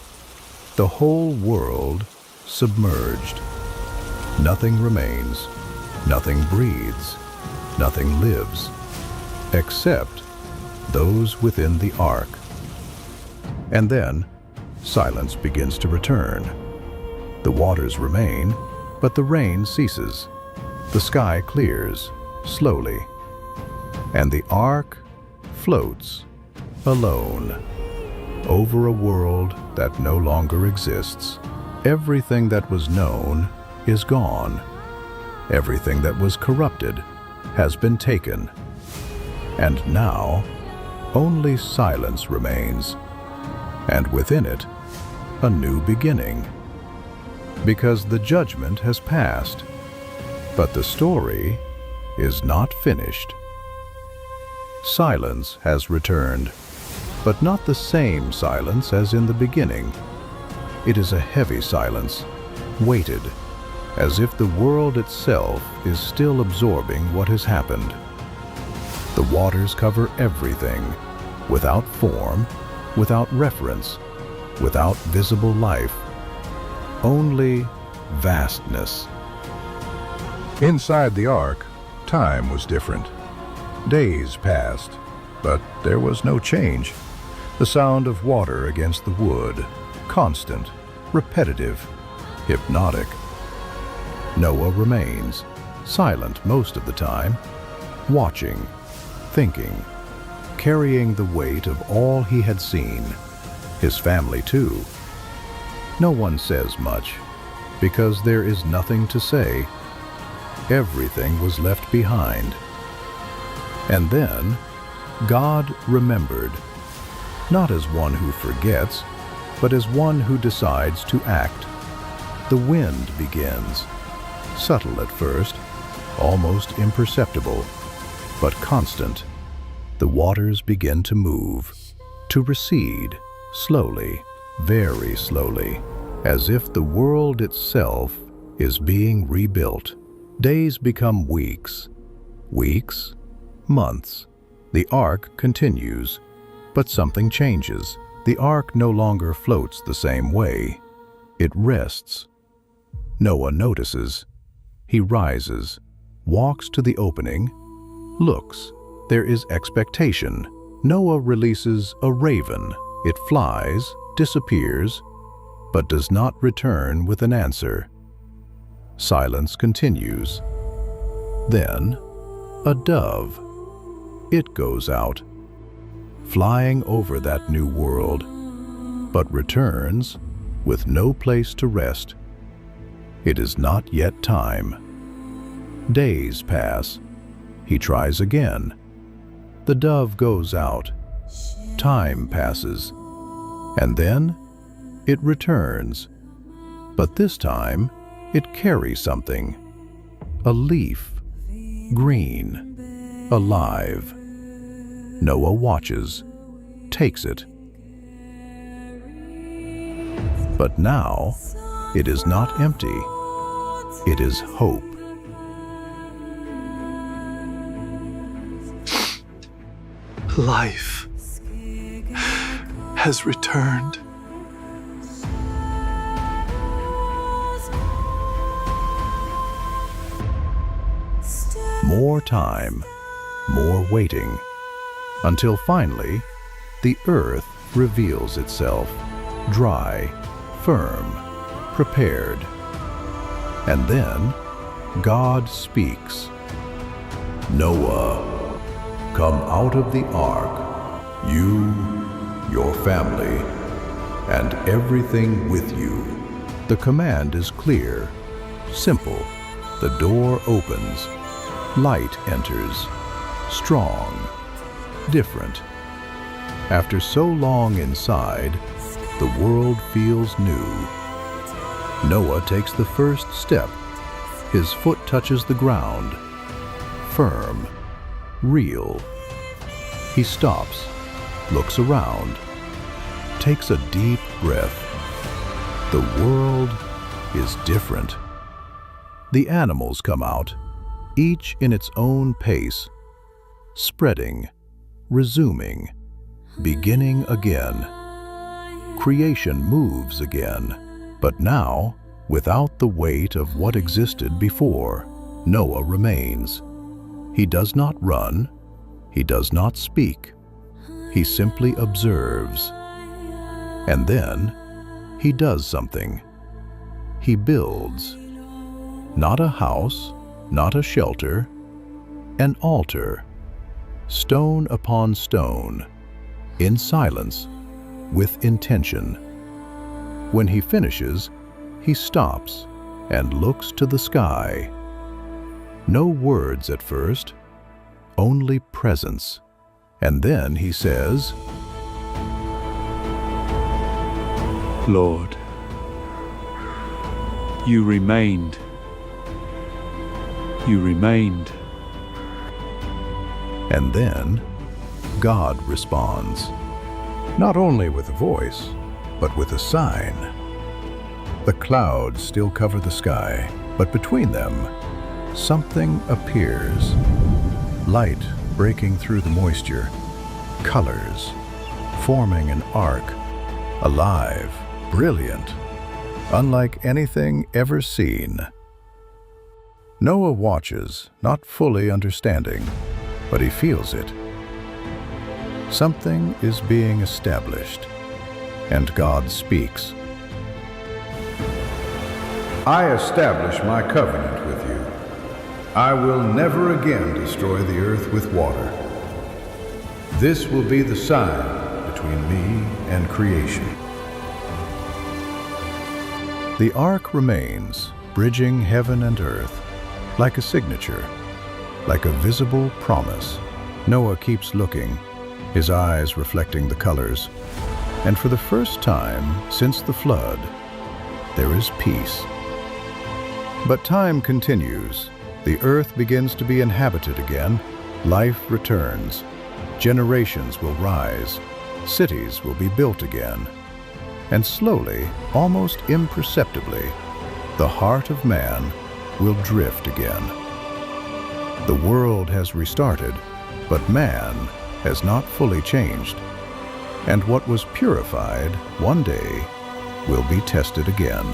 The whole world submerged. Nothing remains, nothing breathes, nothing lives, except those within the ark. And then, silence begins to return. The waters remain, but the rain ceases. The sky clears, slowly. And the ark floats, alone, over a world that no longer exists. Everything that was known is gone. Everything that was corrupted has been taken. And now, only silence remains, and within it, a new beginning. Because the judgment has passed, but the story is not finished. Silence has returned, but not the same silence as in the beginning. It is a heavy silence, weighted, as if the world itself is still absorbing what has happened. The waters cover everything, without form, without reference, without visible life, only vastness. Inside the ark, time was different. Days passed, but there was no change. The sound of water against the wood, constant, repetitive, hypnotic. Noah remains, silent most of the time, watching, thinking, carrying the weight of all he had seen, his family too. No one says much, because there is nothing to say. Everything was left behind. And then, God remembered, not as one who forgets, but as one who decides to act. The wind begins, subtle at first, almost imperceptible, but constant. The waters begin to move, to recede, slowly, very slowly, as if the world itself is being rebuilt. Days become weeks, weeks, months. The ark continues, but something changes. The ark no longer floats the same way. It rests. Noah notices. He rises, walks to the opening, looks. There is expectation. Noah releases a raven. It flies, disappears, but does not return with an answer. Silence continues. Then, a dove. It goes out, flying over that new world, but returns with no place to rest. It is not yet time. Days pass. He tries again. The dove goes out. Time passes. And then it returns. But this time it carries something. A leaf. Green. Alive. Noah watches. Takes it. But now it is not empty. It is hope. Life has returned. More time, more waiting, until finally the earth reveals itself, dry, firm, prepared. And then God speaks. Noah, come out of the ark, you, your family, and everything with you. The command is clear, simple. The door opens. Light enters. Strong. Different. After so long inside, the world feels new. Noah takes the first step. His foot touches the ground. Firm. Real. He stops, looks around, takes a deep breath. The world is different. The animals come out, each in its own pace, spreading, resuming, beginning again. Creation moves again, but now without the weight of what existed before. Noah remains. He does not run. He does not speak. He simply observes. And then he does something. He builds. Not a house, not a shelter, an altar. Stone upon stone, in silence, with intention. When he finishes, he stops and looks to the sky. No words at first, only presence. And then he says, Lord, you remained. You remained. And then God responds. Not only with a voice, but with a sign. The clouds still cover the sky, but between them, something appears. Light breaking through the moisture. Colors. forming an ark, alive, brilliant, unlike anything ever seen. Noah watches, not fully understanding, but he feels it. Something is being established, and God speaks. I establish my covenant with you. I will never again destroy the earth with water. This will be the sign between me and creation. The ark remains, bridging heaven and earth, like a signature, like a visible promise. Noah keeps looking, his eyes reflecting the colors, and for the first time since the flood, there is peace. But time continues. The earth begins to be inhabited again. Life returns. Generations will rise. Cities will be built again. And slowly, almost imperceptibly, the heart of man will drift again. The world has restarted, but man has not fully changed. And what was purified one day will be tested again.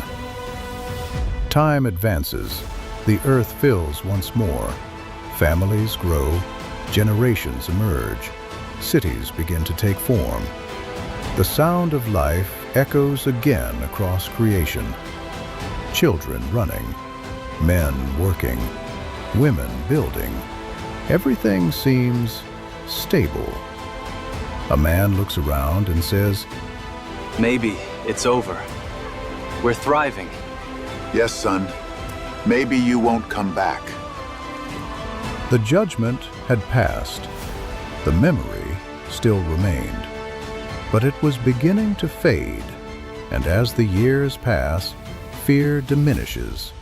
Time advances. The earth fills once more. Families grow. Generations emerge. Cities begin to take form. The sound of life echoes again across creation. Children running, men working, women building. Everything seems stable. A man looks around and says, Maybe it's over. We're thriving. Yes, son. Maybe you won't come back. The judgment had passed. The memory still remained. But it was beginning to fade, and as the years pass, fear diminishes.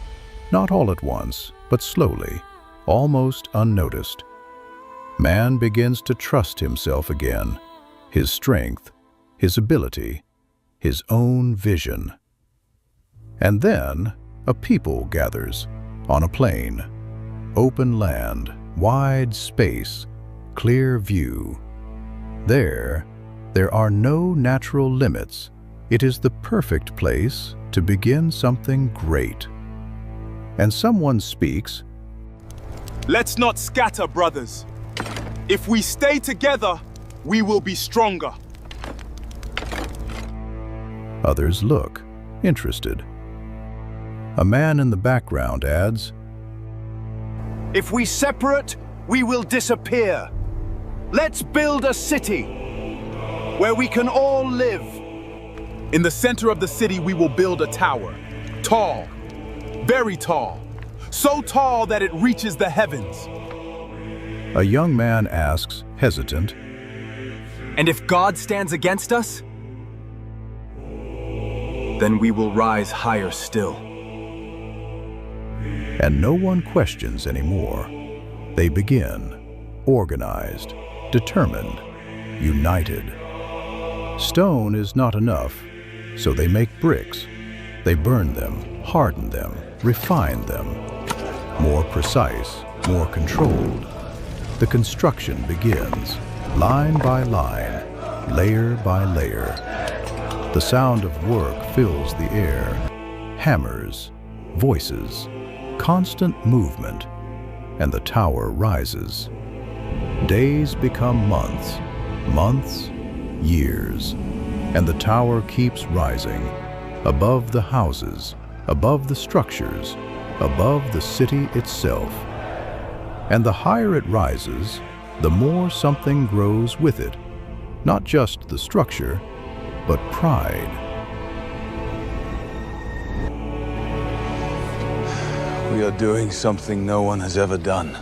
Not all at once, but slowly, almost unnoticed. Man begins to trust himself again, his strength, his ability, his own vision. And then a people gathers on a plain, open land, wide space, clear view. There are no natural limits. It is the perfect place to begin something great. And someone speaks, Let's not scatter, brothers. If we stay together, we will be stronger. Others look, interested. A man in the background adds, If we separate, we will disappear. Let's build a city where we can all live. In the center of the city, we will build a tower. Tall, very tall. So tall that it reaches the heavens. A young man asks, hesitant, And if God stands against us, then we will rise higher still. And no one questions anymore. They begin, organized, determined, united. Stone is not enough, so they make bricks. They burn them, harden them, refine them. More precise, more controlled. The construction begins, line by line, layer by layer. The sound of work fills the air. Hammers, voices, constant movement, and the tower rises. Days become months, months, years, and the tower keeps rising, above the houses, above the structures, above the city itself. And the higher it rises, the more something grows with it, not just the structure, but pride. We are doing something no one has ever done.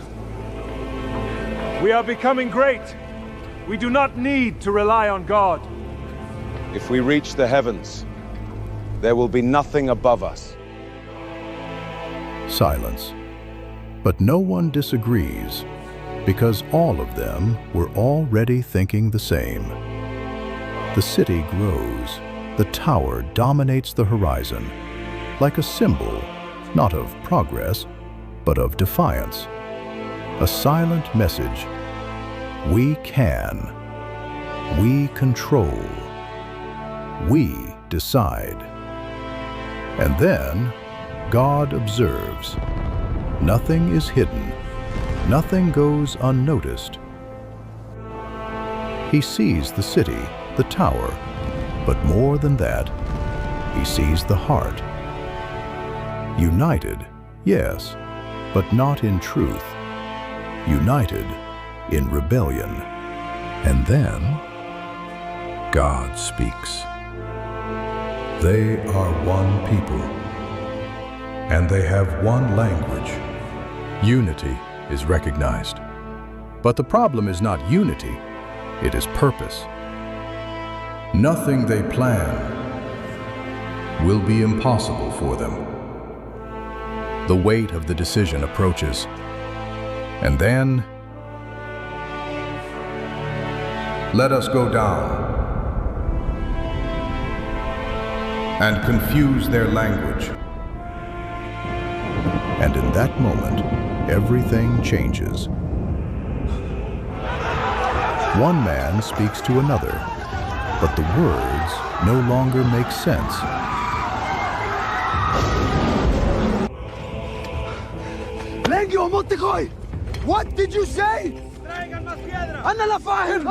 We are becoming great. We do not need to rely on God. If we reach the heavens, there will be nothing above us. Silence. But no one disagrees, because all of them were already thinking the same. The city grows. The tower dominates the horizon, like a symbol, not of progress, but of defiance. A silent message. We can. We control. We decide. And then God observes. Nothing is hidden. Nothing goes unnoticed. He sees the city, the tower, but more than that, he sees the heart. United, yes, but not in truth. United in rebellion. And then God speaks. They are one people, and they have one language. Unity is recognized. But the problem is not unity, it is purpose. Nothing they plan will be impossible for them. The weight of the decision approaches. And then, let us go down and confuse their language. And in that moment, everything changes. One man speaks to another, but the words no longer make sense. What did you say? أنا لا فاهم.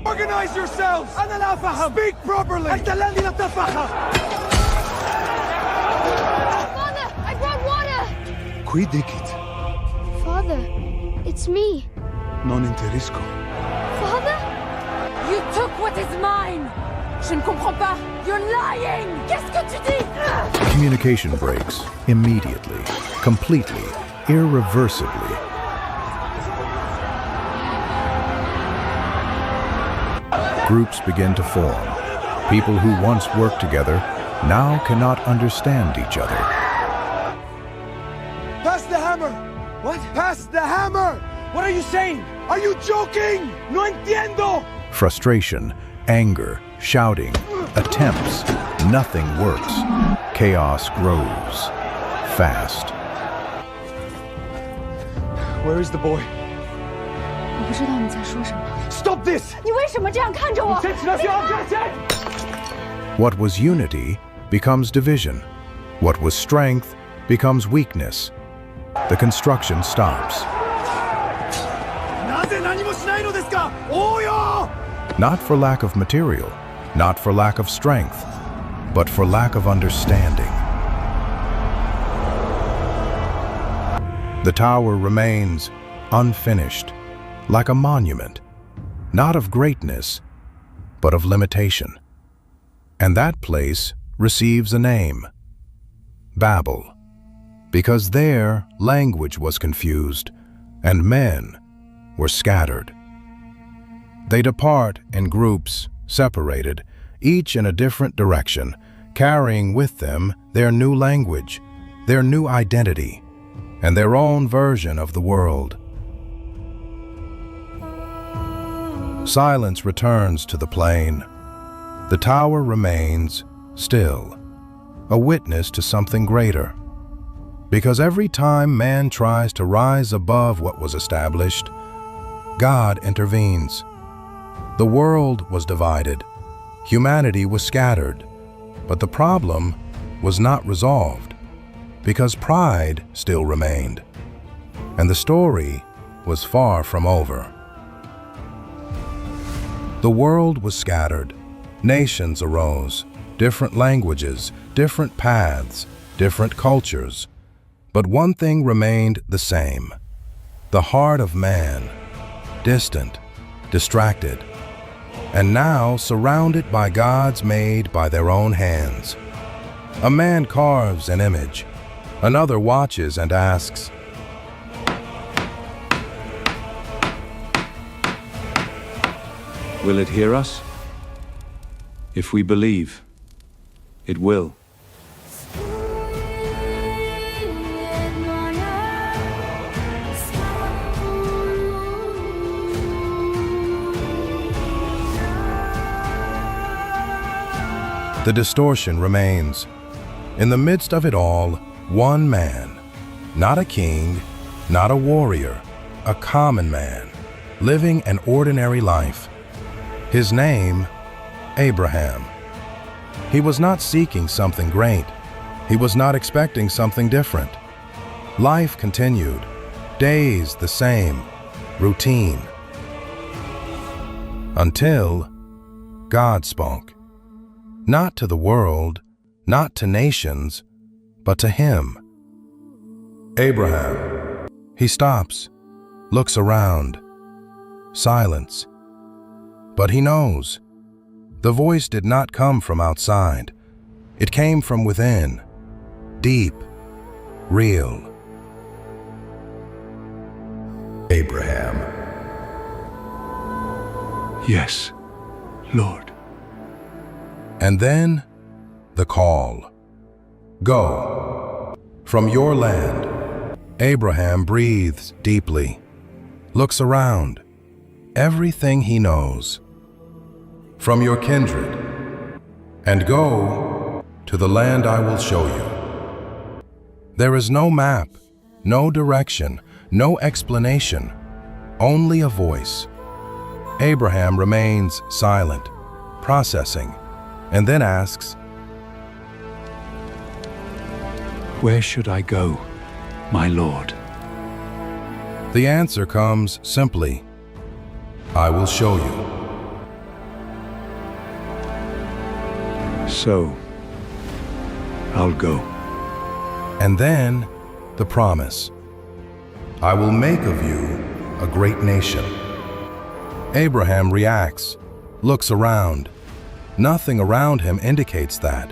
Organize yourselves. أنا لا أفهم. Speak properly. أنت الذي لا تفهم. Father, I brought water. Qui dicit? Father, it's me. Non interisco. Father? You took what is mine. Je ne comprends pas. You're lying. Qu'est-ce que tu dis? Communication breaks immediately, completely, irreversibly. Groups begin to form. People who once worked together now cannot understand each other. Pass the hammer. What? Pass the hammer. What are you saying? Are you joking? No entiendo. Frustration, anger, shouting, attempts, nothing works. Chaos grows. Fast. Where is the boy? 我不知道你在说什么。 Stop this! 你为什么这样看着我？ What was unity becomes division. What was strength becomes weakness. The construction stops. なぜ何もしないのですか? 王よ! Not for lack of material, not for lack of strength, but for lack of understanding. The tower remains unfinished, like a monument, not of greatness, but of limitation. And that place receives a name, Babel, because there language was confused and men were scattered. They depart in groups, separated, each in a different direction, carrying with them their new language, their new identity, and their own version of the world. Silence returns to the plain. The tower remains still, a witness to something greater. Because every time man tries to rise above what was established, God intervenes. The world was divided, humanity was scattered, but the problem was not resolved, because pride still remained, and the story was far from over. The world was scattered, nations arose, different languages, different paths, different cultures, but one thing remained the same: the heart of man, distant, distracted, and now surrounded by gods made by their own hands. A man carves an image, another watches and asks, Will it hear us? If we believe, it will. The distortion remains. In the midst of it all, One man, not a king, not a warrior, a common man, living an ordinary life. His name, Abraham. He was not seeking something great. He was not expecting something different. Life continued, days the same, routine. Until God spoke. Not to the world, not to nations, but to him. Abraham. He stops, looks around. Silence. But he knows. The voice did not come from outside. It came from within. Deep. Real. Abraham. Yes, Lord. And then, the call. Go. From your land. Abraham breathes deeply, looks around. Everything he knows. From your kindred. And go to the land I will show you. There is no map, no direction, no explanation, only a voice. Abraham remains silent, processing, and then asks, Where should I go, my Lord? The answer comes simply, I will show you. So, I'll go. And then, the promise. I will make of you a great nation. Abraham reacts, looks around. Nothing around him indicates that,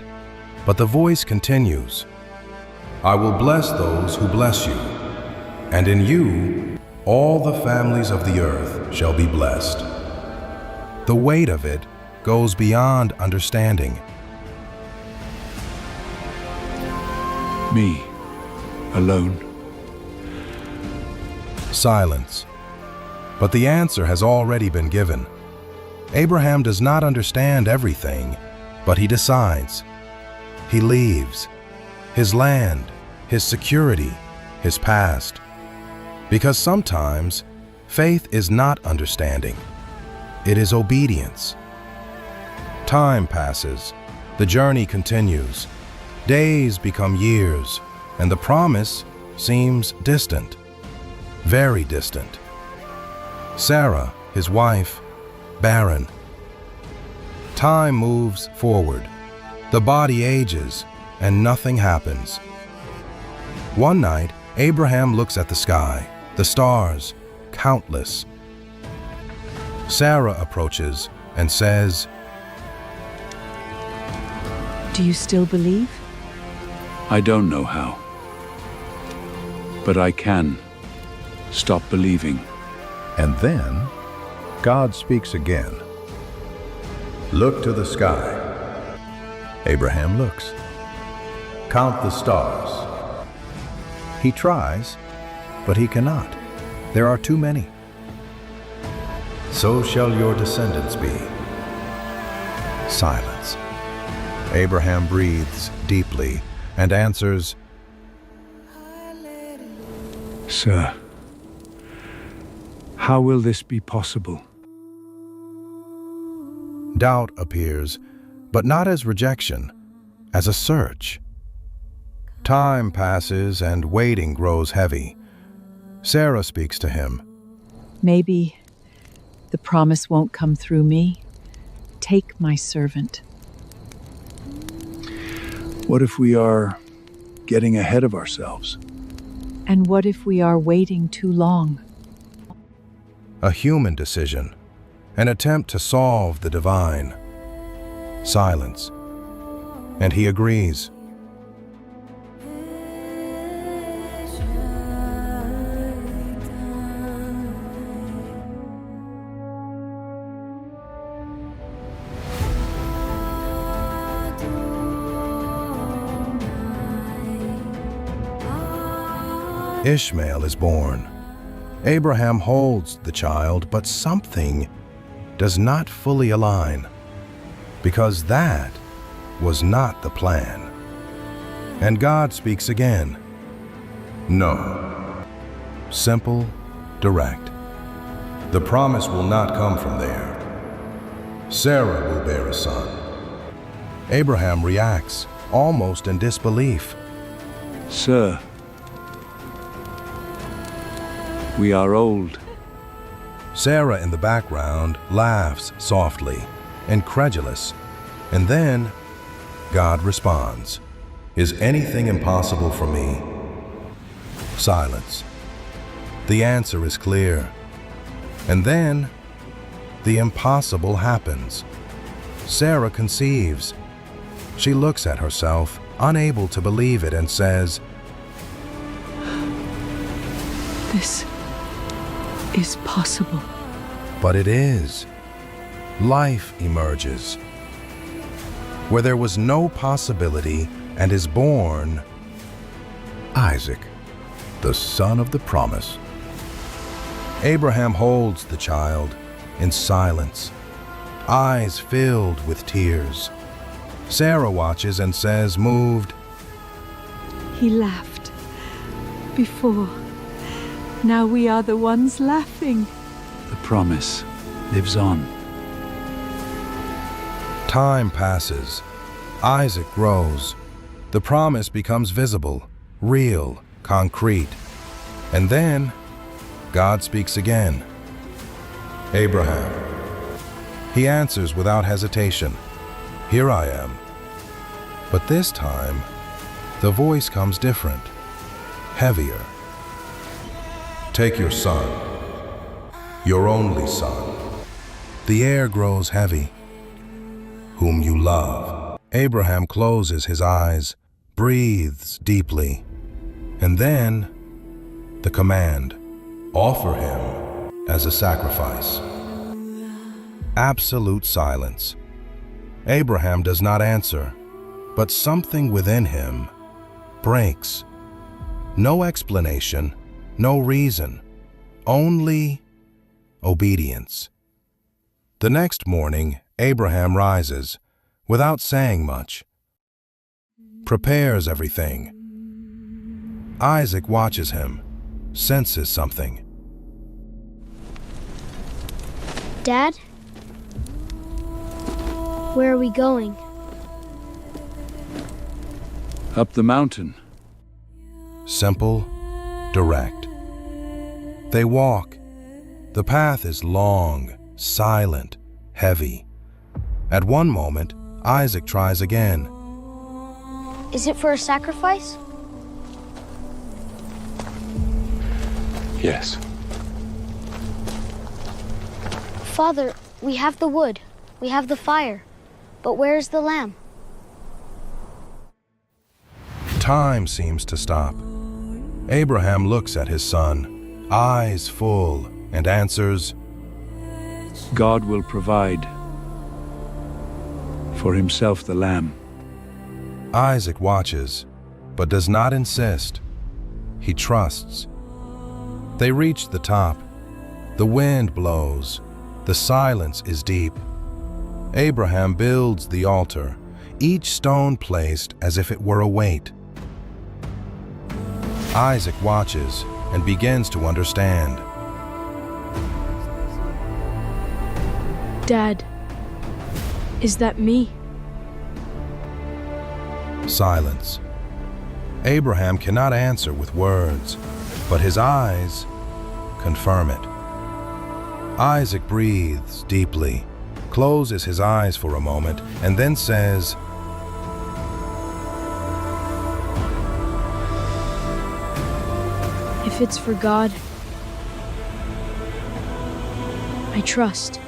but the voice continues. I will bless those who bless you, and in you all the families of the earth shall be blessed. The weight of it goes beyond understanding. Me, alone. Silence. But the answer has already been given. Abraham does not understand everything, but he decides. He leaves. His land, his security, his past. Because sometimes, faith is not understanding. It is obedience. Time passes. The journey continues. Days become years, and the promise seems distant. Very distant. Sarah, his wife, barren. Time moves forward. The body ages, and nothing happens. One night, Abraham looks at the sky, the stars, countless. Sarah approaches and says, Do you still believe? I don't know how. But I can stop believing. And then, God speaks again. Look to the sky. Abraham looks. Count the stars. He tries, but he cannot. There are too many. So shall your descendants be. Silence. Abraham breathes deeply and answers, Sir, how will this be possible? Doubt appears, but not as rejection, as a search. Time passes and waiting grows heavy. Sarah speaks to him. Maybe the promise won't come through me. Take my servant. What if we are getting ahead of ourselves? And what if we are waiting too long? A human decision, an attempt to solve the divine. Silence. And he agrees. Ishmael is born. Abraham holds the child, but something does not fully align, because that was not the plan. And God speaks again. No. Simple, direct. The promise will not come from there. Sarah will bear a son. Abraham reacts, almost in disbelief. Sir, we are old. Sarah in the background laughs softly, incredulous, and then God responds. Is anything impossible for me? Silence. The answer is clear. And then the impossible happens. Sarah conceives. She looks at herself, unable to believe it, and says, This is possible. But it is. Life emerges. Where there was no possibility, and is born Isaac, the son of the promise. Abraham holds the child in silence, eyes filled with tears. Sarah watches and says, moved, He laughed before. Now we are the ones laughing. The promise lives on. Time passes. Isaac grows. The promise becomes visible, real, concrete. And then God speaks again. Abraham. He answers without hesitation. Here I am. But this time, the voice comes different, heavier. Take your son, your only son. The air grows heavy. Whom you love. Abraham closes his eyes, breathes deeply, and then the command, offer him as a sacrifice. Absolute silence. Abraham does not answer, but something within him breaks. No explanation, no reason, only obedience. The next morning, Abraham rises, without saying much, prepares everything. Isaac watches him, senses something. Dad? Where are we going? Up the mountain. Simple, direct. They walk. The path is long, silent, heavy. At one moment, Isaac tries again. Is it for a sacrifice? Yes. Father, we have the wood, we have the fire, but where is the lamb? Time seems to stop. Abraham looks at his son, eyes full, and answers, God will provide for himself the lamb. Isaac watches, but does not insist. He trusts. They reach the top. The wind blows. The silence is deep. Abraham builds the altar, each stone placed as if it were a weight. Isaac watches and begins to understand. Dad, is that me? Silence. Abraham cannot answer with words, but his eyes confirm it. Isaac breathes deeply, closes his eyes for a moment, and then says, If it's for God, I trust.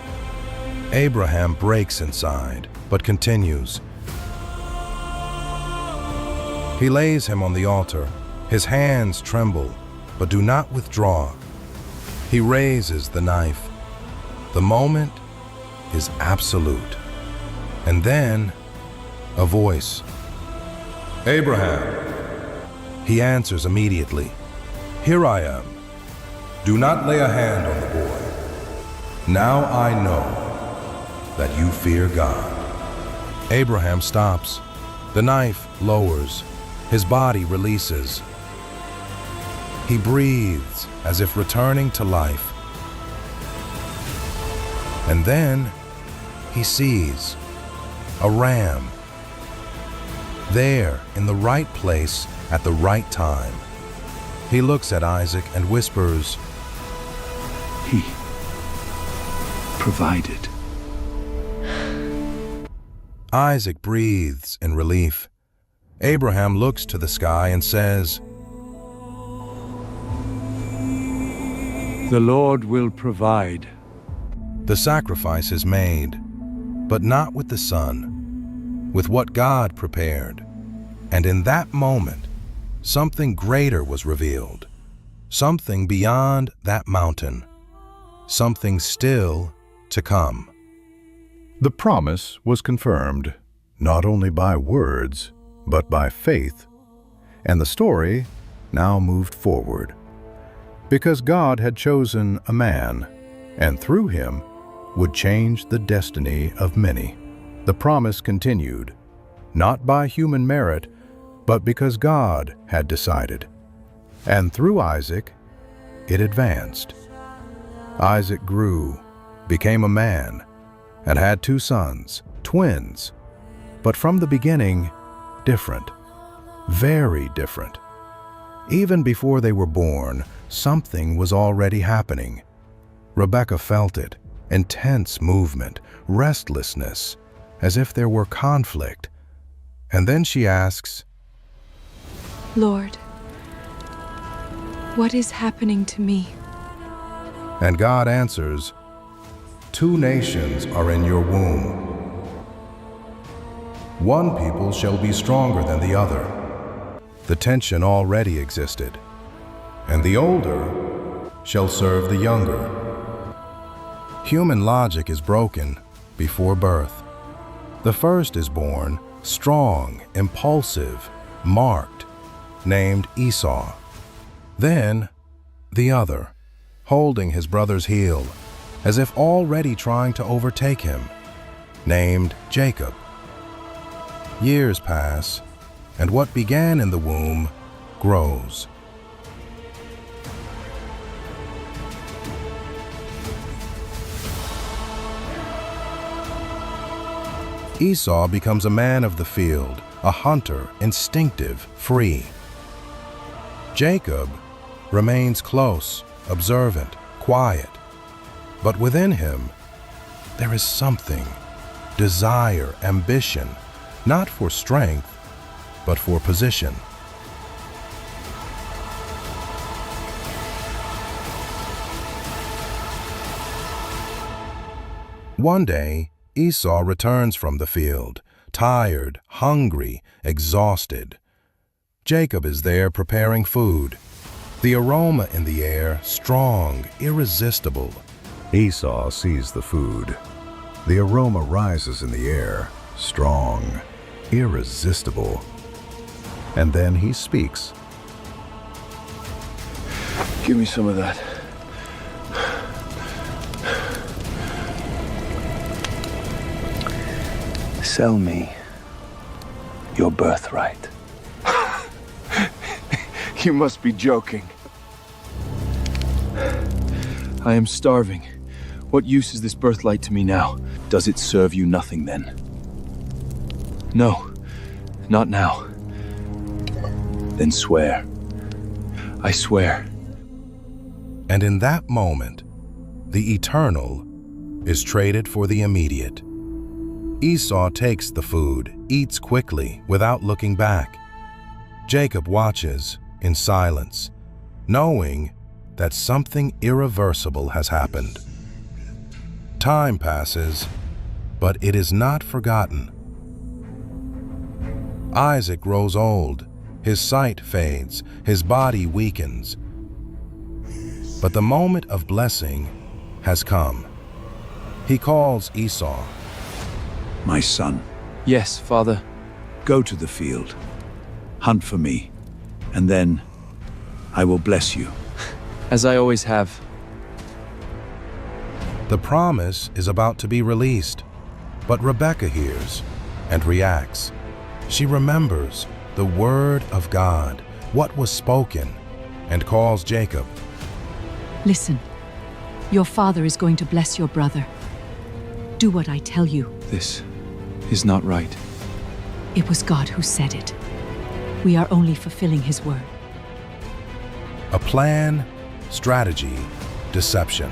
Abraham breaks inside, but continues. He lays him on the altar. His hands tremble, but do not withdraw. He raises the knife. The moment is absolute. And then, a voice. Abraham. He answers immediately. Here I am. Do not lay a hand on the boy. Now I know that you fear God. Abraham stops. The knife lowers. His body releases. He breathes as if returning to life. And then he sees a ram, there in the right place at the right time. He looks at Isaac and whispers, He provided. Isaac breathes in relief. Abraham looks to the sky and says, The Lord will provide. The sacrifice is made, but not with the son, with what God prepared. And in that moment, something greater was revealed, something beyond that mountain, something still to come. The promise was confirmed, not only by words, but by faith, and the story now moved forward. Because God had chosen a man, and through him would change the destiny of many. The promise continued, not by human merit, but because God had decided. And through Isaac, it advanced. Isaac grew, became a man, and had 2 sons, twins, but from the beginning, different, very different. Even before they were born, something was already happening. Rebekah felt it, intense movement, restlessness, as if there were conflict. And then she asks, Lord, what is happening to me? And God answers, 2 nations are in your womb. One people shall be stronger than the other. The tension already existed, and the older shall serve the younger. Human logic is broken before birth. The first is born strong, impulsive, marked, named Esau. Then the other, holding his brother's heel, as if already trying to overtake him, named Jacob. Years pass, and what began in the womb grows. Esau becomes a man of the field, a hunter, instinctive, free. Jacob remains close, observant, quiet. But within him, there is something, desire, ambition, not for strength, but for position. One day, Esau returns from the field, tired, hungry, exhausted. Jacob is there preparing food. The aroma in the air, strong, irresistible. Esau sees the food. The aroma rises in the air, strong, irresistible. And then he speaks. Give me some of that. Sell me your birthright. You must be joking. I am starving. What use is this birthright to me now? Does it serve you nothing then? No, not now. Then swear. I swear. And in that moment, the eternal is traded for the immediate. Esau takes the food, eats quickly, without looking back. Jacob watches in silence, knowing that something irreversible has happened. Time passes, but it is not forgotten. Isaac grows old, his sight fades, his body weakens. But the moment of blessing has come. He calls Esau. My son. Yes, Father. Go to the field, hunt for me, and then I will bless you. As I always have. The promise is about to be released, but Rebekah hears and reacts. She remembers the word of God, what was spoken, and calls Jacob. Listen, your father is going to bless your brother. Do what I tell you. This is not right. It was God who said it. We are only fulfilling his word. A plan, strategy, deception.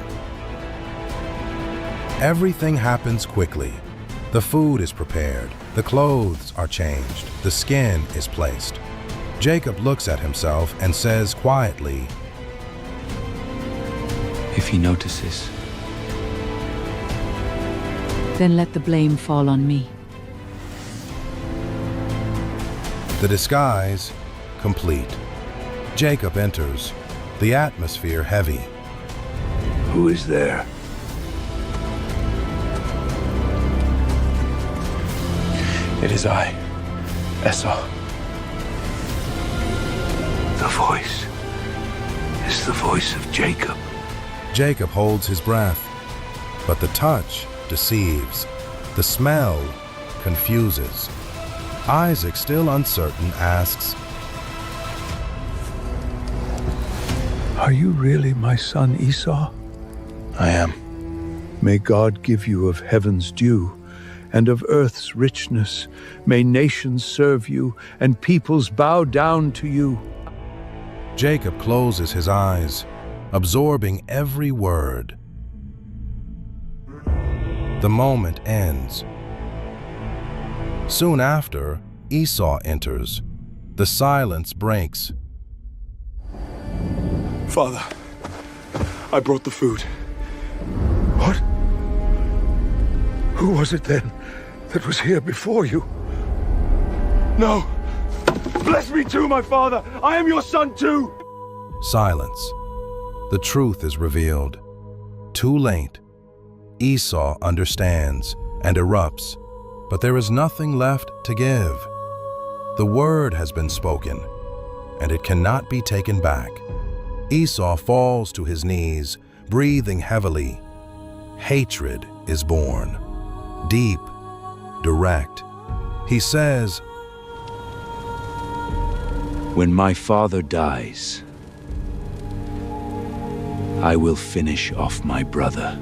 Everything happens quickly. The food is prepared, the clothes are changed, the skin is placed. Jacob looks at himself and says quietly, If he notices, then let the blame fall on me. the disguise complete. Jacob enters, the atmosphere heavy. Who is there? it is I, Esau. The voice is the voice of Jacob. Jacob holds his breath, but the touch deceives. The smell confuses. Isaac, still uncertain, asks, Are you really my son Esau? I am. May God give you of heaven's dew and of earth's richness. May nations serve you and peoples bow down to you. Jacob closes his eyes, absorbing every word. The moment ends. Soon after, Esau enters. The silence breaks. Father, I brought the food. What? Who was it then that was here before you? No! Bless me too, my father! I am your son too! Silence. The truth is revealed. Too late. Esau understands and erupts, but there is nothing left to give. The word has been spoken, and it cannot be taken back. Esau falls to his knees, breathing heavily. Hatred is born. Deep, direct. He says, When my father dies, I will finish off my brother.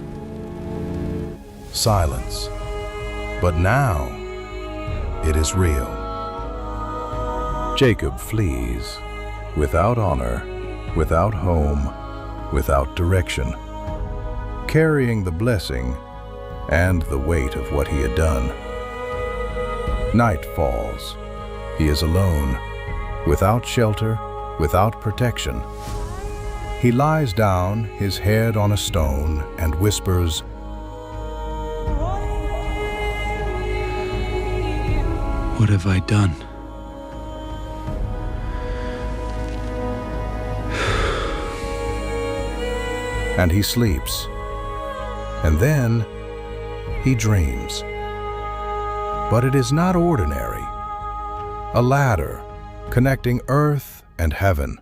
Silence. But now, it is real. Jacob flees, without honor, without home, without direction, carrying the blessing and the weight of what he had done. Night falls. He is alone, without shelter, without protection. He lies down, his head on a stone, and whispers, What have I done? and he sleeps. And then he dreams. But it is not ordinary. A ladder connecting earth and heaven.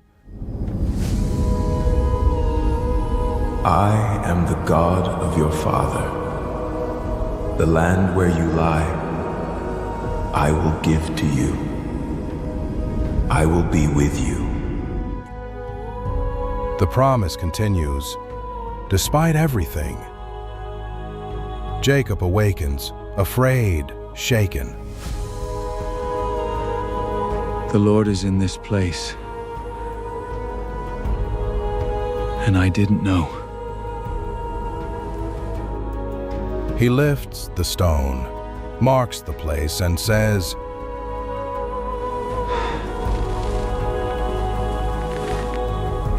I am the God of your father. The land where you lie, I will give to you. I will be with you. The promise continues, despite everything. Jacob awakens, afraid, shaken. The Lord is in this place, and I didn't know. He lifts the stone, marks the place, and says,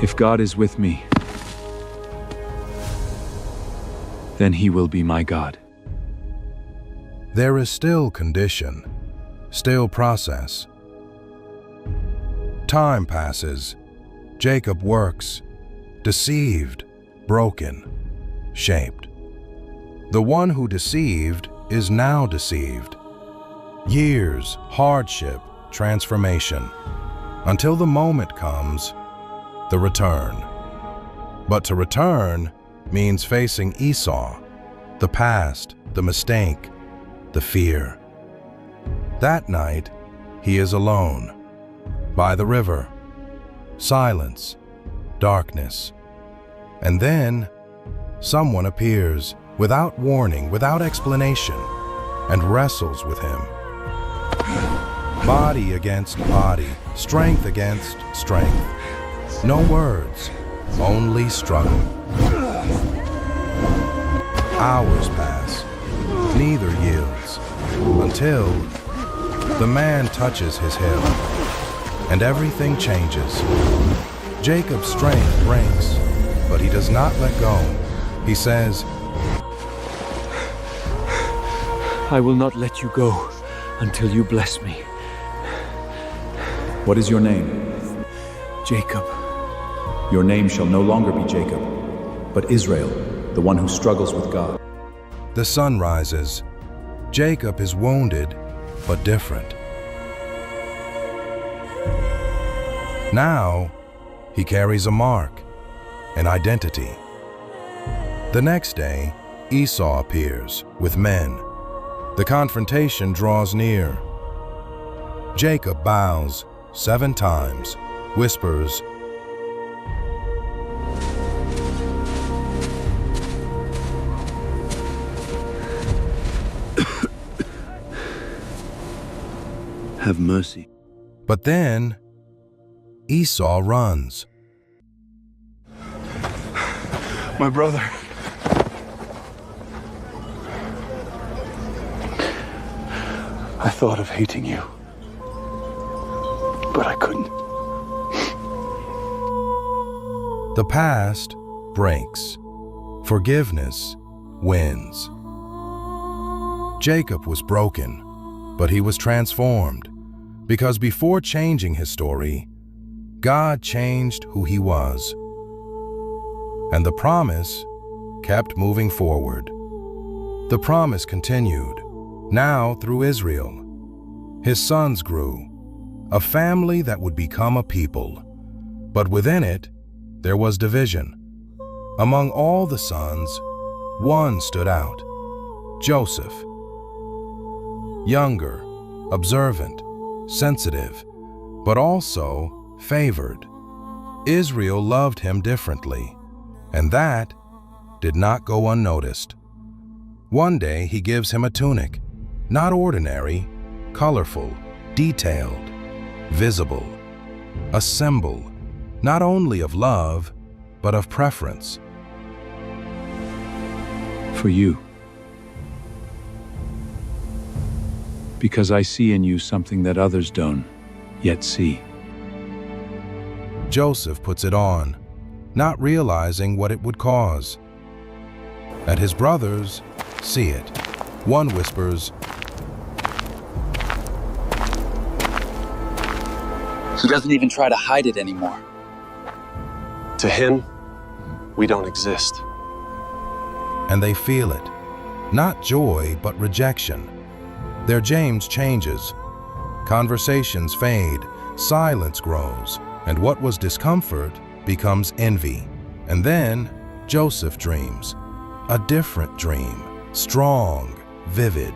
If God is with me, then he will be my God. There is still condition, still process. Time passes. Jacob works, deceived, broken, shaped. The one who deceived is now deceived. Years, hardship, transformation, until the moment comes, the return. But to return means facing Esau, the past, the mistake, the fear. That night, he is alone, By the river, silence, darkness. And then, someone appears, without warning, without explanation, and wrestles with him. Body against body, strength against strength. No words, only struggle. Hours pass, neither yields, until the man touches his hip, and everything changes. Jacob's strength breaks, but he does not let go. He says, I will not let you go until you bless me. What is your name? Jacob. Your name shall no longer be Jacob, but Israel, the one who struggles with God. The sun rises. Jacob is wounded, but different. Now, he carries a mark, an identity. The next day, Esau appears with men. The confrontation draws near. Jacob bows 7 times, whispers, Have mercy. But then, Esau runs. My brother. I thought of hating you, but I couldn't. The past breaks. Forgiveness wins. Jacob was broken, but he was transformed, because before changing his story, God changed who he was. And the promise kept moving forward. The promise continued, now through Israel. His sons grew, a family that would become a people. But within it, there was division. Among all the sons, one stood out, Joseph. Younger, observant, sensitive, but also favored. Israel loved him differently, and that did not go unnoticed. One day he gives him a tunic, not ordinary, colorful, detailed, visible, a symbol not only of love, but of preference. For you. Because I see in you something that others don't yet see. Joseph puts it on, not realizing what it would cause. And his brothers see it. One whispers, He doesn't even try to hide it anymore. To him, we don't exist. and they feel it. Not joy, but rejection. Their James changes. Conversations fade, silence grows, and what was discomfort becomes envy. And then Joseph dreams. A different dream, strong, vivid.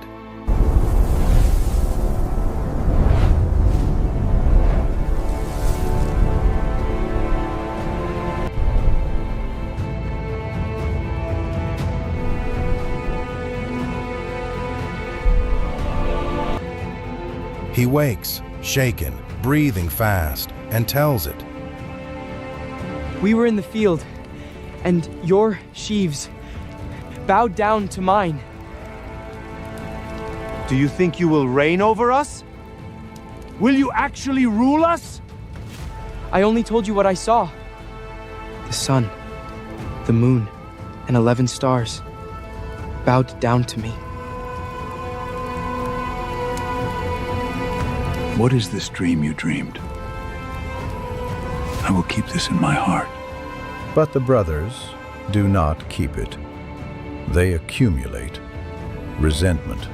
He wakes, shaken, breathing fast, and tells it. We were in the field, and your sheaves bowed down to mine. Do you think you will reign over us? Will you actually rule us? I only told you what I saw. The sun, the moon, and 11 stars bowed down to me. What is this dream you dreamed? I will keep this in my heart. But the brothers do not keep it. They accumulate. Resentment,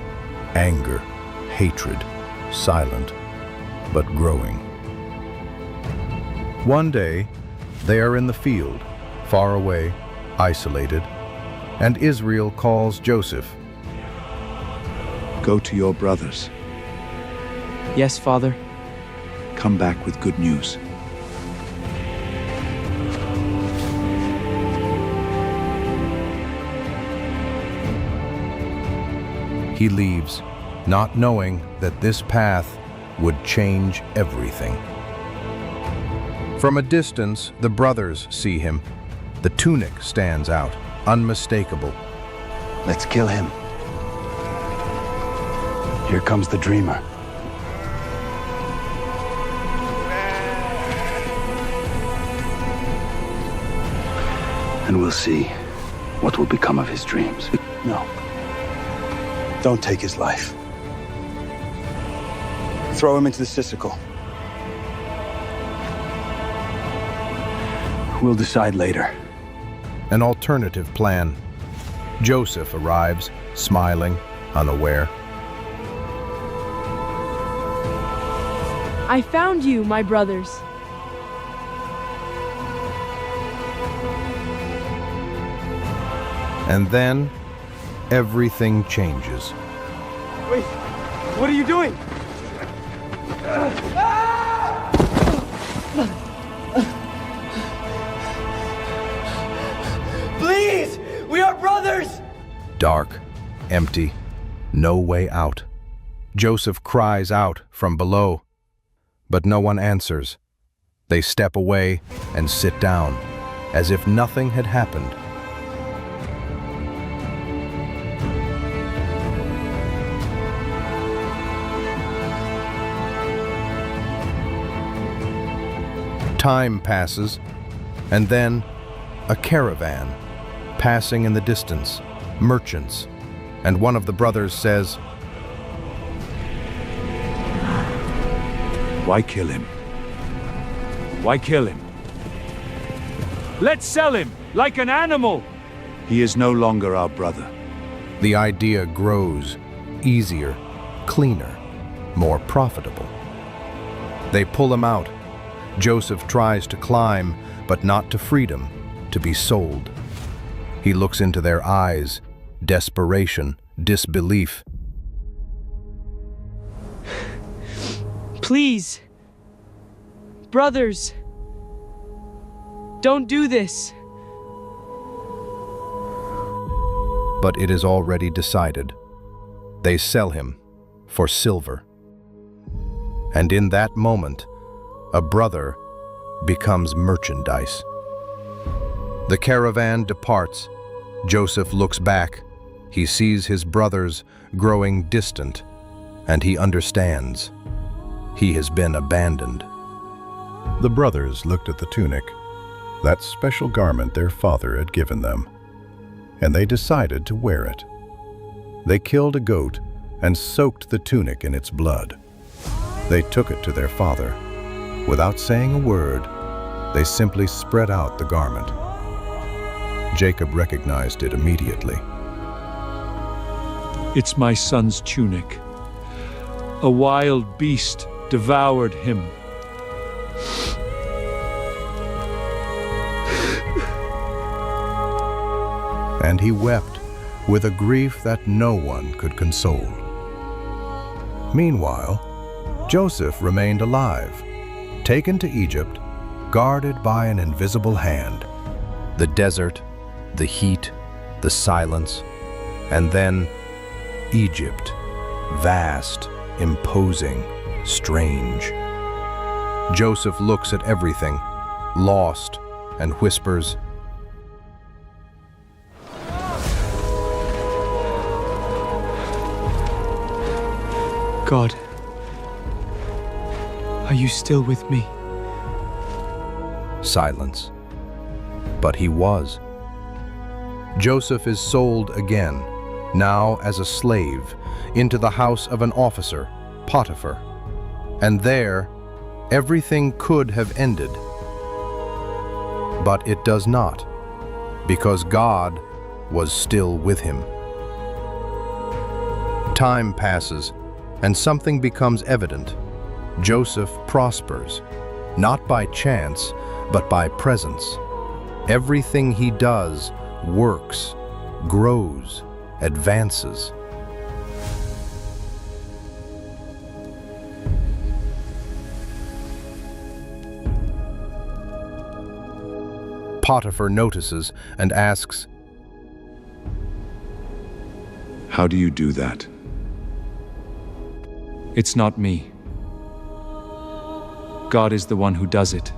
anger, hatred, silent, but growing. One day, they are in the field, far away, isolated, and Israel calls Joseph. Go to your brothers. Yes, Father. come back with good news. He leaves, not knowing that this path would change everything. From a distance, the brothers see him. The tunic stands out, unmistakable. Let's kill him. Here comes the dreamer. And we'll see what will become of his dreams. No. Don't take his life. Throw him into the Sisicle. We'll decide later. An alternative plan. Joseph arrives, smiling, unaware. I found you, my brothers. And then, everything changes. Wait, what are you doing? Please! We are brothers! Dark, empty, no way out. Joseph cries out from below, but no one answers. They step away and sit down, as if nothing had happened. Time passes, and then a caravan passing in the distance, merchants, and one of the brothers says, Why kill him? Why kill him? Let's sell him like an animal. He is no longer our brother. The idea grows, easier, cleaner, more profitable. They pull him out. Joseph tries to climb, but not to freedom, to be sold. He looks into their eyes, desperation, disbelief. Please. Brothers. Don't do this. But it is already decided. They sell him for silver. And in that moment, a brother becomes merchandise. The caravan departs. Joseph looks back. He sees his brothers growing distant, and he understands. He has been abandoned. The brothers looked at the tunic, that special garment their father had given them, and they decided to wear it. They killed a goat and soaked the tunic in its blood. They took it to their father. Without saying a word, they simply spread out the garment. Jacob recognized it immediately. It's my son's tunic. A wild beast devoured him. And he wept with a grief that no one could console. Meanwhile, Joseph remained alive, taken to Egypt, guarded by an invisible hand. The desert, the heat, the silence, and then Egypt, vast, imposing, strange. Joseph looks at everything, lost, and whispers, God, are you still with me? Silence. But he was. Joseph is sold again, now as a slave, into the house of an officer, Potiphar. And there, everything could have ended. But it does not, because God was still with him. Time passes, and something becomes evident. Joseph prospers, not by chance, but by presence. Everything he does works, grows, advances. Potiphar notices and asks, "How do you do that?" It's not me. God is the one who does it.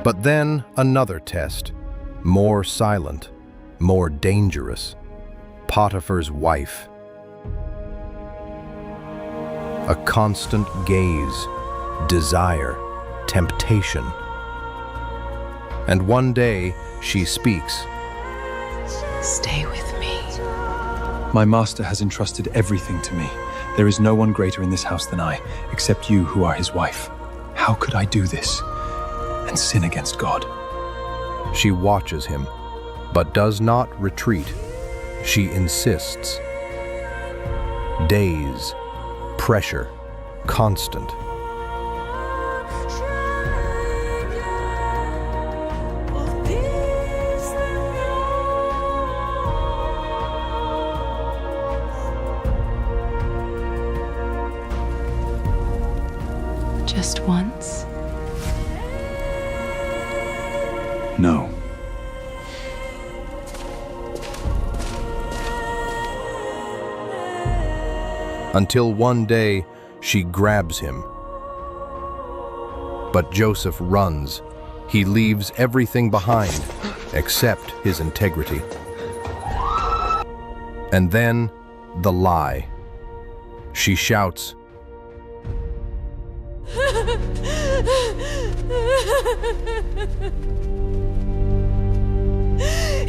But then another test, more silent, more dangerous. Potiphar's wife. A constant gaze, desire, temptation. And one day she speaks. Stay with me. My master has entrusted everything to me. There is no one greater in this house than I, except you who are his wife. How could I do this and sin against God? She watches him, but does not retreat. She insists. Days, pressure, constant. Just once? No. Until one day she grabs him. But Joseph runs. He leaves everything behind except his integrity. And then the lie. She shouts,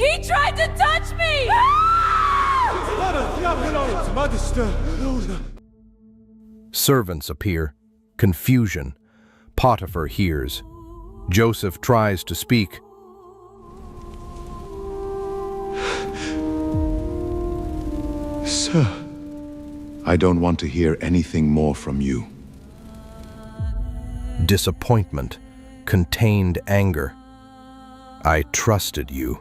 He tried to touch me! Servants appear. Confusion. Potiphar hears. Joseph tries to speak. Sir, I don't want to hear anything more from you. Disappointment. Contained anger. I trusted you.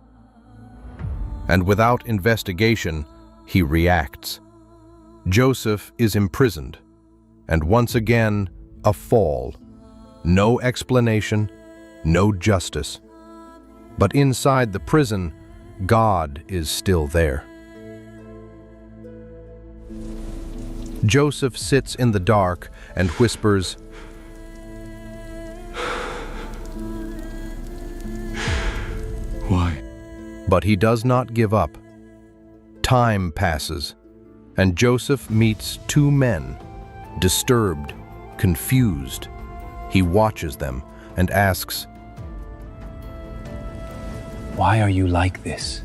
And without investigation, he reacts. Joseph is imprisoned, and once again, a fall. No explanation, no justice. But inside the prison, God is still there. Joseph sits in the dark and whispers, "Why?" But he does not give up. Time passes, and Joseph meets two men, disturbed, confused. He watches them and asks, Why are you like this?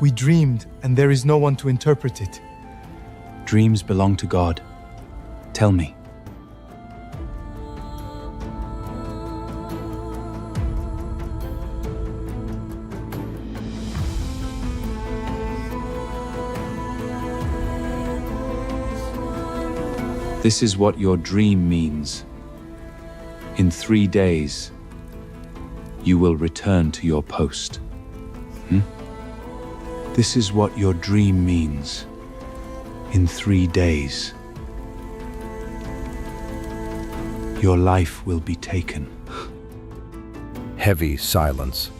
We dreamed, and there is no one to interpret it. Dreams belong to God. Tell me. This is what your dream means. In 3 days, you will return to your post. This is what your dream means. In 3 days, your life will be taken. Heavy silence.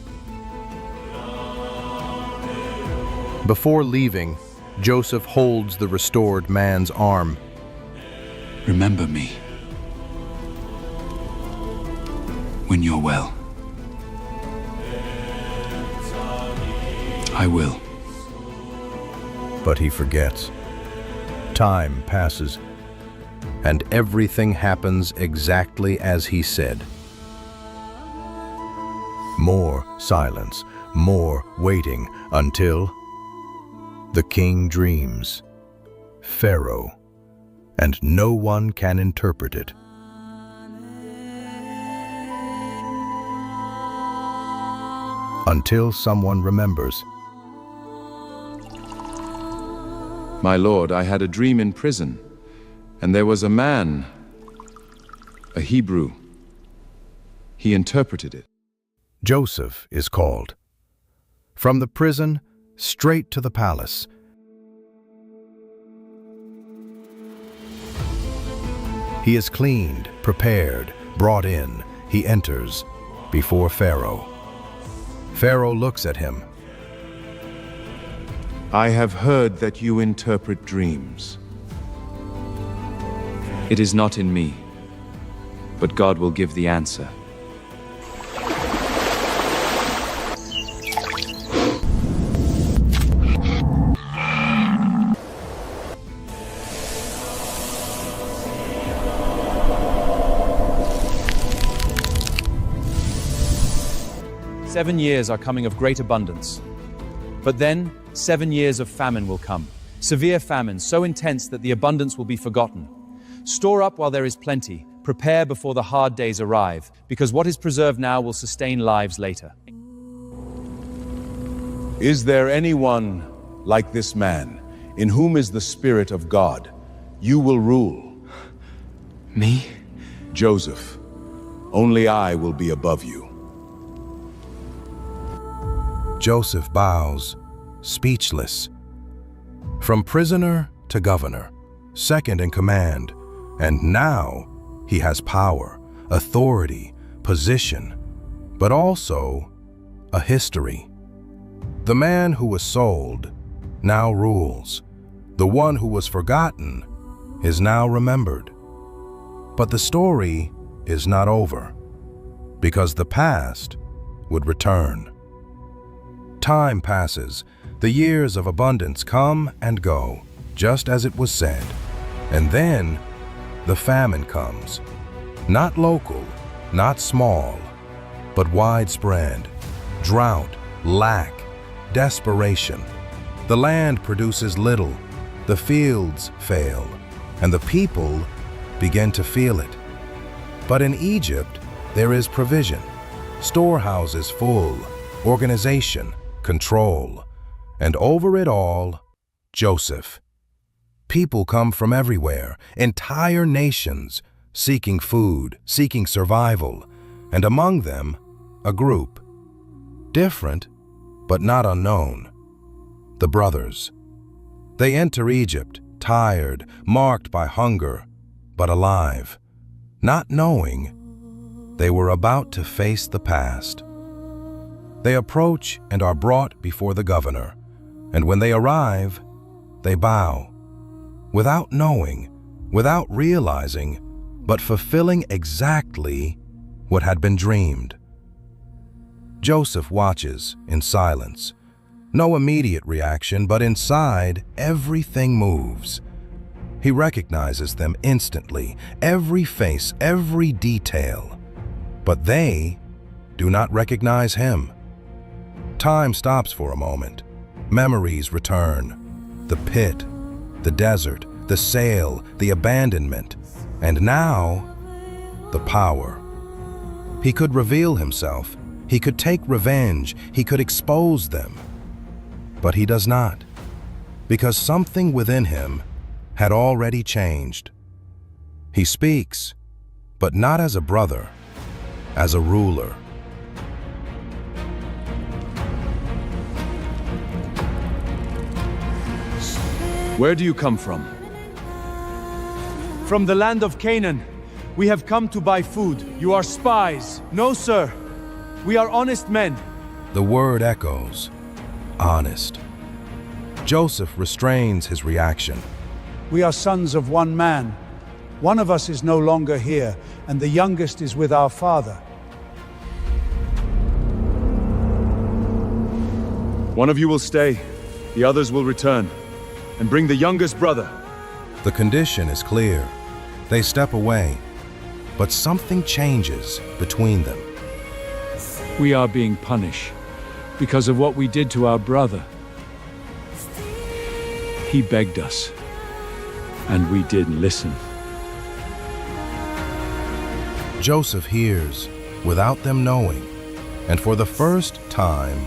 Before leaving, Joseph holds the restored man's arm. Remember me when you're well. I will. But he forgets. Time passes, and everything happens exactly as he said. More silence, more waiting, until the king dreams. Pharaoh, and no one can interpret it. Until someone remembers. My lord, I had a dream in prison, and there was a man, a Hebrew. He interpreted it. Joseph is called. From the prison, straight to the palace. He is cleaned, prepared, brought in. He enters before Pharaoh. Pharaoh looks at him. I have heard that you interpret dreams. It is not in me, but God will give the answer. "7 years are coming of great abundance. But then 7 years of famine will come, severe famine, so intense that the abundance will be forgotten. Store up while there is plenty, prepare before the hard days arrive, because what is preserved now will sustain lives later." Is there anyone like this man, in whom is the Spirit of God? You will rule. Me? Joseph, only I will be above you. Joseph bows, speechless. From prisoner to governor, second in command, and now he has power, authority, position, but also a history. The man who was sold now rules. The one who was forgotten is now remembered. But the story is not over, because the past would return. Time passes, the years of abundance come and go, just as it was said. And then the famine comes. Not local, not small, but widespread. Drought, lack, desperation. The land produces little, the fields fail, and the people begin to feel it. But in Egypt, there is provision, storehouses full, organization, control, and over it all, Joseph. People come from everywhere, entire nations, seeking food, seeking survival, and among them, a group. Different, but not unknown. The brothers. They enter Egypt, tired, marked by hunger, but alive, not knowing they were about to face the past. They approach and are brought before the governor, and when they arrive, they bow, without knowing, without realizing, but fulfilling exactly what had been dreamed. Joseph watches in silence. No immediate reaction, but inside, everything moves. He recognizes them instantly, every face, every detail. But they do not recognize him. Time stops for a moment. Memories return. The pit, the desert, the sale, the abandonment, and now, the power. He could reveal himself. He could take revenge. He could expose them. But he does not, because something within him had already changed. He speaks, but not as a brother, as a ruler. "Where do you come from?" "From the land of Canaan. We have come to buy food. You are spies." "No, sir. We are honest men." The word echoes, honest. Joseph restrains his reaction. We are sons of one man. One of us is no longer here, and the youngest is with our father. One of you will stay, the others will return, and bring the youngest brother. The condition is clear. They step away, but something changes between them. We are being punished because of what we did to our brother. He begged us, and we didn't listen. Joseph hears without them knowing, and for the first time,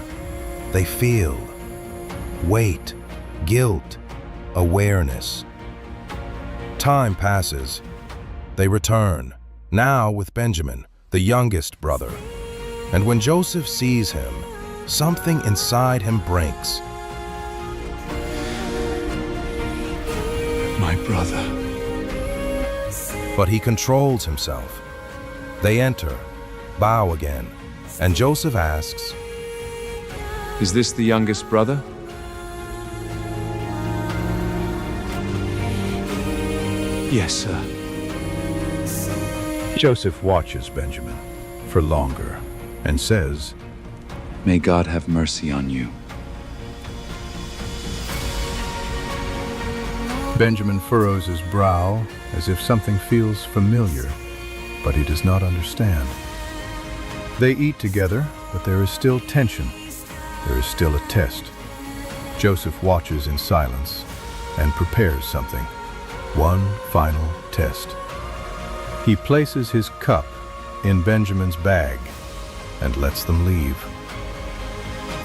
they feel weight, guilt, awareness. Time passes. They return, now with Benjamin, the youngest brother. And when Joseph sees him, something inside him breaks. My brother. But he controls himself. They enter, bow again, and Joseph asks, Is this the youngest brother? Yes, sir. Joseph watches Benjamin for longer and says, May God have mercy on you. Benjamin furrows his brow as if something feels familiar, but he does not understand. They eat together, but there is still tension. There is still a test. Joseph watches in silence and prepares something. One final test. He places his cup in Benjamin's bag and lets them leave.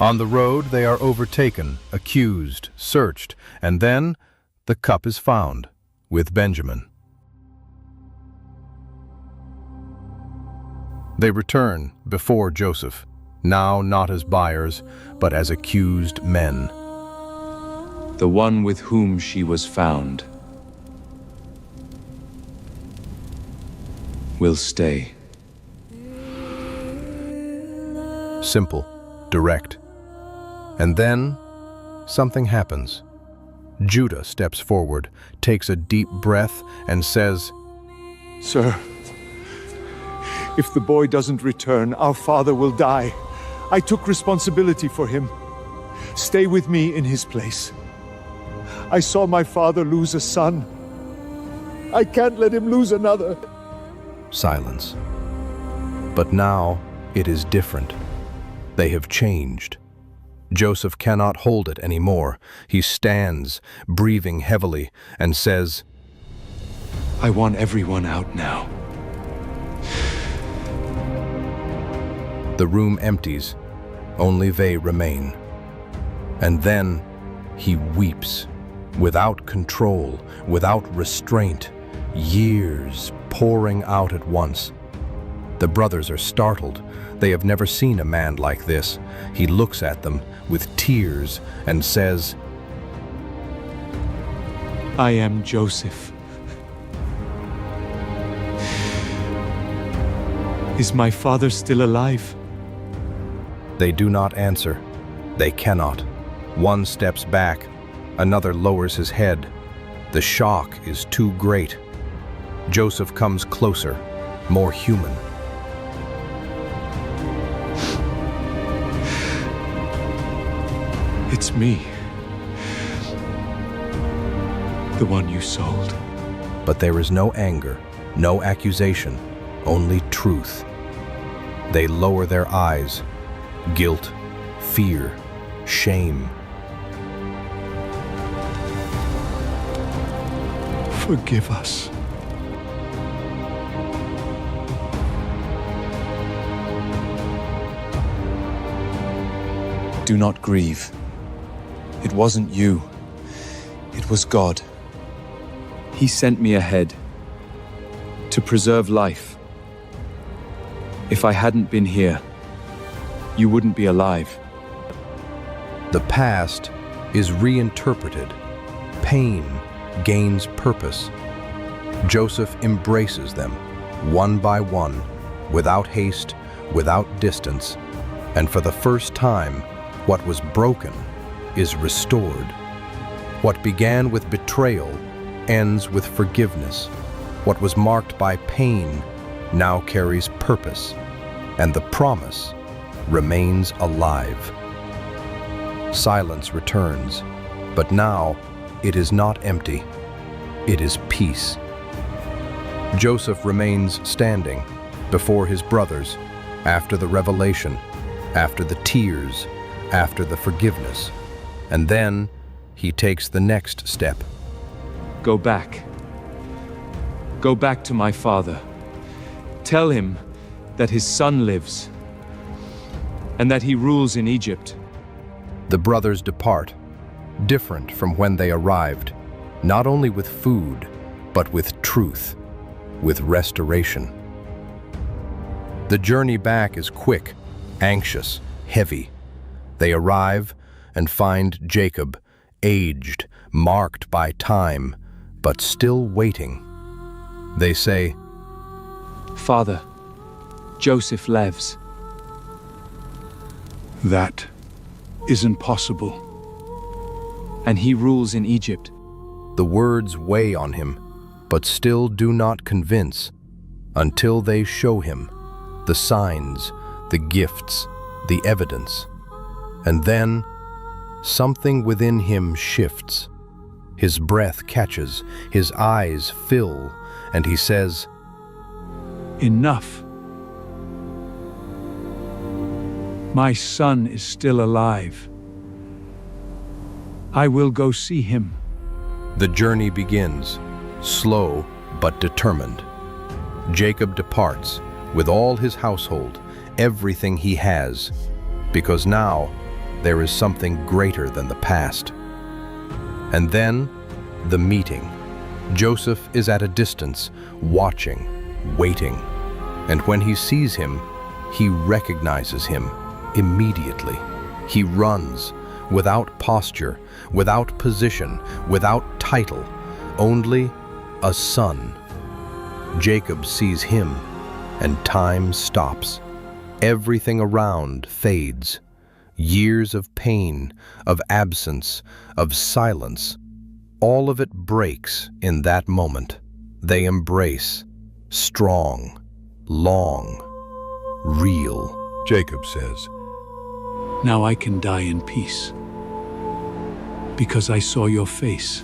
On the road, they are overtaken, accused, searched, and then the cup is found with Benjamin. They return before Joseph, now not as buyers, but as accused men. The one with whom she was found will stay. Simple, direct. And then something happens. Judah steps forward, takes a deep breath, and says, Sir, if the boy doesn't return, our father will die. I took responsibility for him. Stay with me in his place. I saw my father lose a son. I can't let him lose another. Silence. But now it is different. They have changed. Joseph cannot hold it anymore. He stands, breathing heavily, and says, I want everyone out now. The room empties. Only they remain. And then he weeps, without control, without restraint, years pouring out at once. The brothers are startled. They have never seen a man like this. He looks at them with tears and says, I am Joseph. Is my father still alive? They do not answer. They cannot. One steps back, another lowers his head. The shock is too great. Joseph comes closer, more human. It's me. The one you sold. But there is no anger, no accusation, only truth. They lower their eyes. Guilt, fear, shame. Forgive us. Do not grieve. It wasn't you. It was God. He sent me ahead to preserve life. If I hadn't been here, you wouldn't be alive. The past is reinterpreted. Pain gains purpose. Joseph embraces them, one by one, without haste, without distance, and for the first time, what was broken is restored. What began with betrayal ends with forgiveness. What was marked by pain now carries purpose, and the promise remains alive. Silence returns, but now it is not empty. It is peace. Joseph remains standing before his brothers after the revelation, after the tears, after the forgiveness, and then he takes the next step. Go back. Go back to my father. Tell him that his son lives and that he rules in Egypt. The brothers depart, different from when they arrived, not only with food, but with truth, with restoration. The journey back is quick, anxious, heavy. They arrive and find Jacob, aged, marked by time, but still waiting. They say, Father, Joseph lives. That isn't possible. And he rules in Egypt. The words weigh on him, but still do not convince, until they show him the signs, the gifts, the evidence. And then, something within him shifts. His breath catches, his eyes fill, and he says, Enough. My son is still alive. I will go see him. The journey begins, slow but determined. Jacob departs with all his household, everything he has, because now there is something greater than the past. And then, the meeting. Joseph is at a distance, watching, waiting. And when he sees him, he recognizes him immediately. He runs, without posture, without position, without title, only a son. Jacob sees him, and time stops. Everything around fades. Years of pain, of absence, of silence, all of it breaks in that moment. They embrace, strong, long, real. Jacob says, Now I can die in peace, because I saw your face,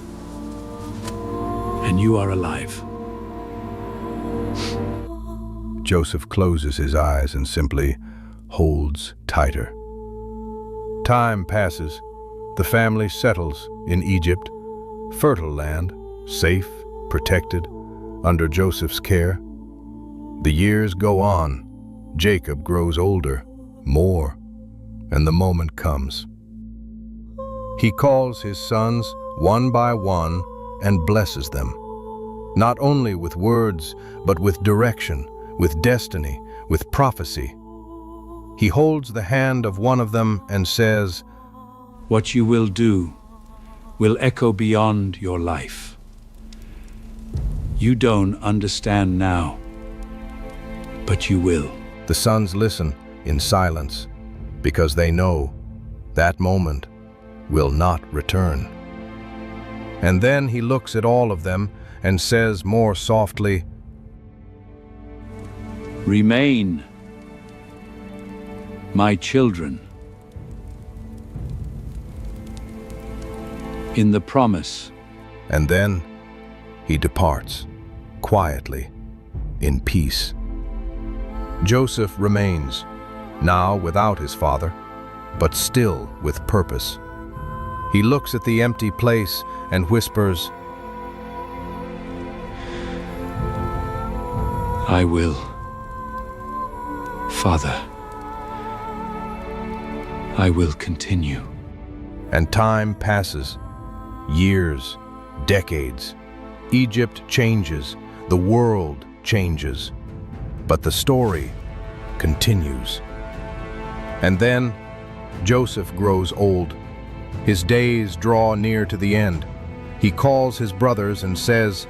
and you are alive. Joseph closes his eyes and simply holds tighter. Time passes. The family settles in Egypt, fertile land, safe, protected, under Joseph's care. The years go on. Jacob grows older, more, and the moment comes. He calls his sons one by one and blesses them, not only with words, but with direction, with destiny, with prophecy. He holds the hand of one of them and says, What you will do will echo beyond your life. You don't understand now, but you will. The sons listen in silence because they know that moment will not return. And then he looks at all of them and says more softly, Remain, my children, in the promise. And then he departs, quietly, in peace. Joseph remains, now without his father, but still with purpose. He looks at the empty place and whispers, I will, Father. I will continue. And time passes, years, decades. Egypt changes, the world changes, but the story continues. And then Joseph grows old. His days draw near to the end. He calls his brothers and says,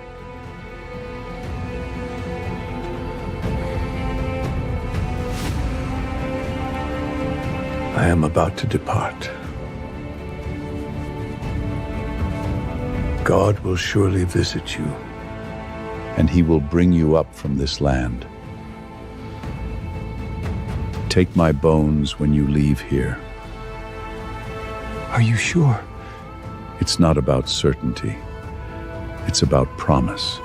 I am about to depart. God will surely visit you, and he will bring you up from this land. Take my bones when you leave here. Are you sure? It's not about certainty. It's about promise.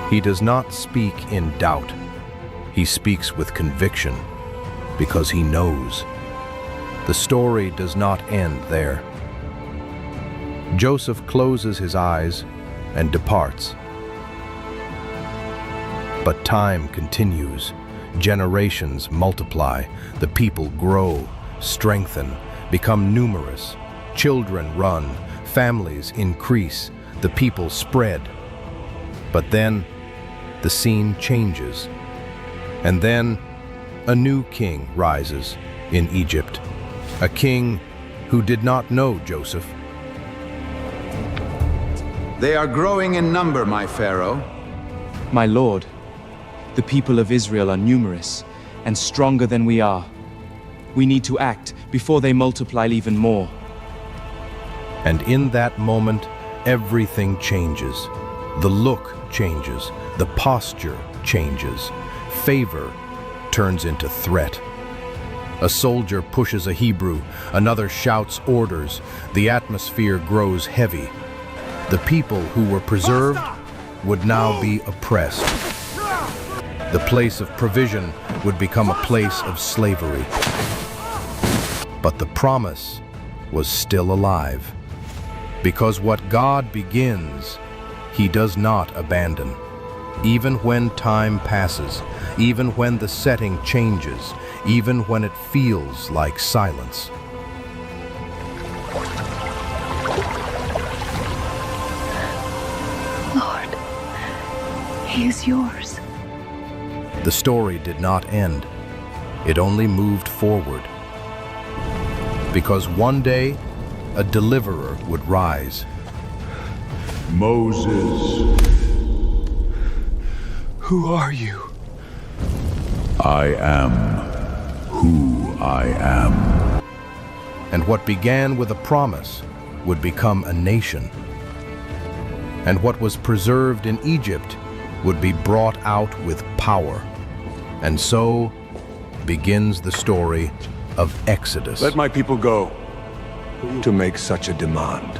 He does not speak in doubt. He speaks with conviction, because he knows. The story does not end there. Joseph closes his eyes and departs. But time continues. Generations multiply. The people grow, strengthen, become numerous. Children run, families increase, the people spread. But then, the scene changes. And then a new king rises in Egypt, a king who did not know Joseph. They are growing in number, my Pharaoh. My lord, the people of Israel are numerous and stronger than we are. We need to act before they multiply even more. And in that moment, everything changes. The look changes. The posture changes. Favor turns into threat. A soldier pushes a Hebrew, another shouts orders. The atmosphere grows heavy. The people who were preserved would now be oppressed. The place of provision would become a place of slavery. But the promise was still alive. Because what God begins, He does not abandon. Even when time passes, even when the setting changes, even when it feels like silence. Lord, he is yours. The story did not end. It only moved forward. Because one day, a deliverer would rise. Moses. Who are you? I am who I am. And what began with a promise would become a nation. And what was preserved in Egypt would be brought out with power. And so begins the story of Exodus. Let my people go to make such a demand.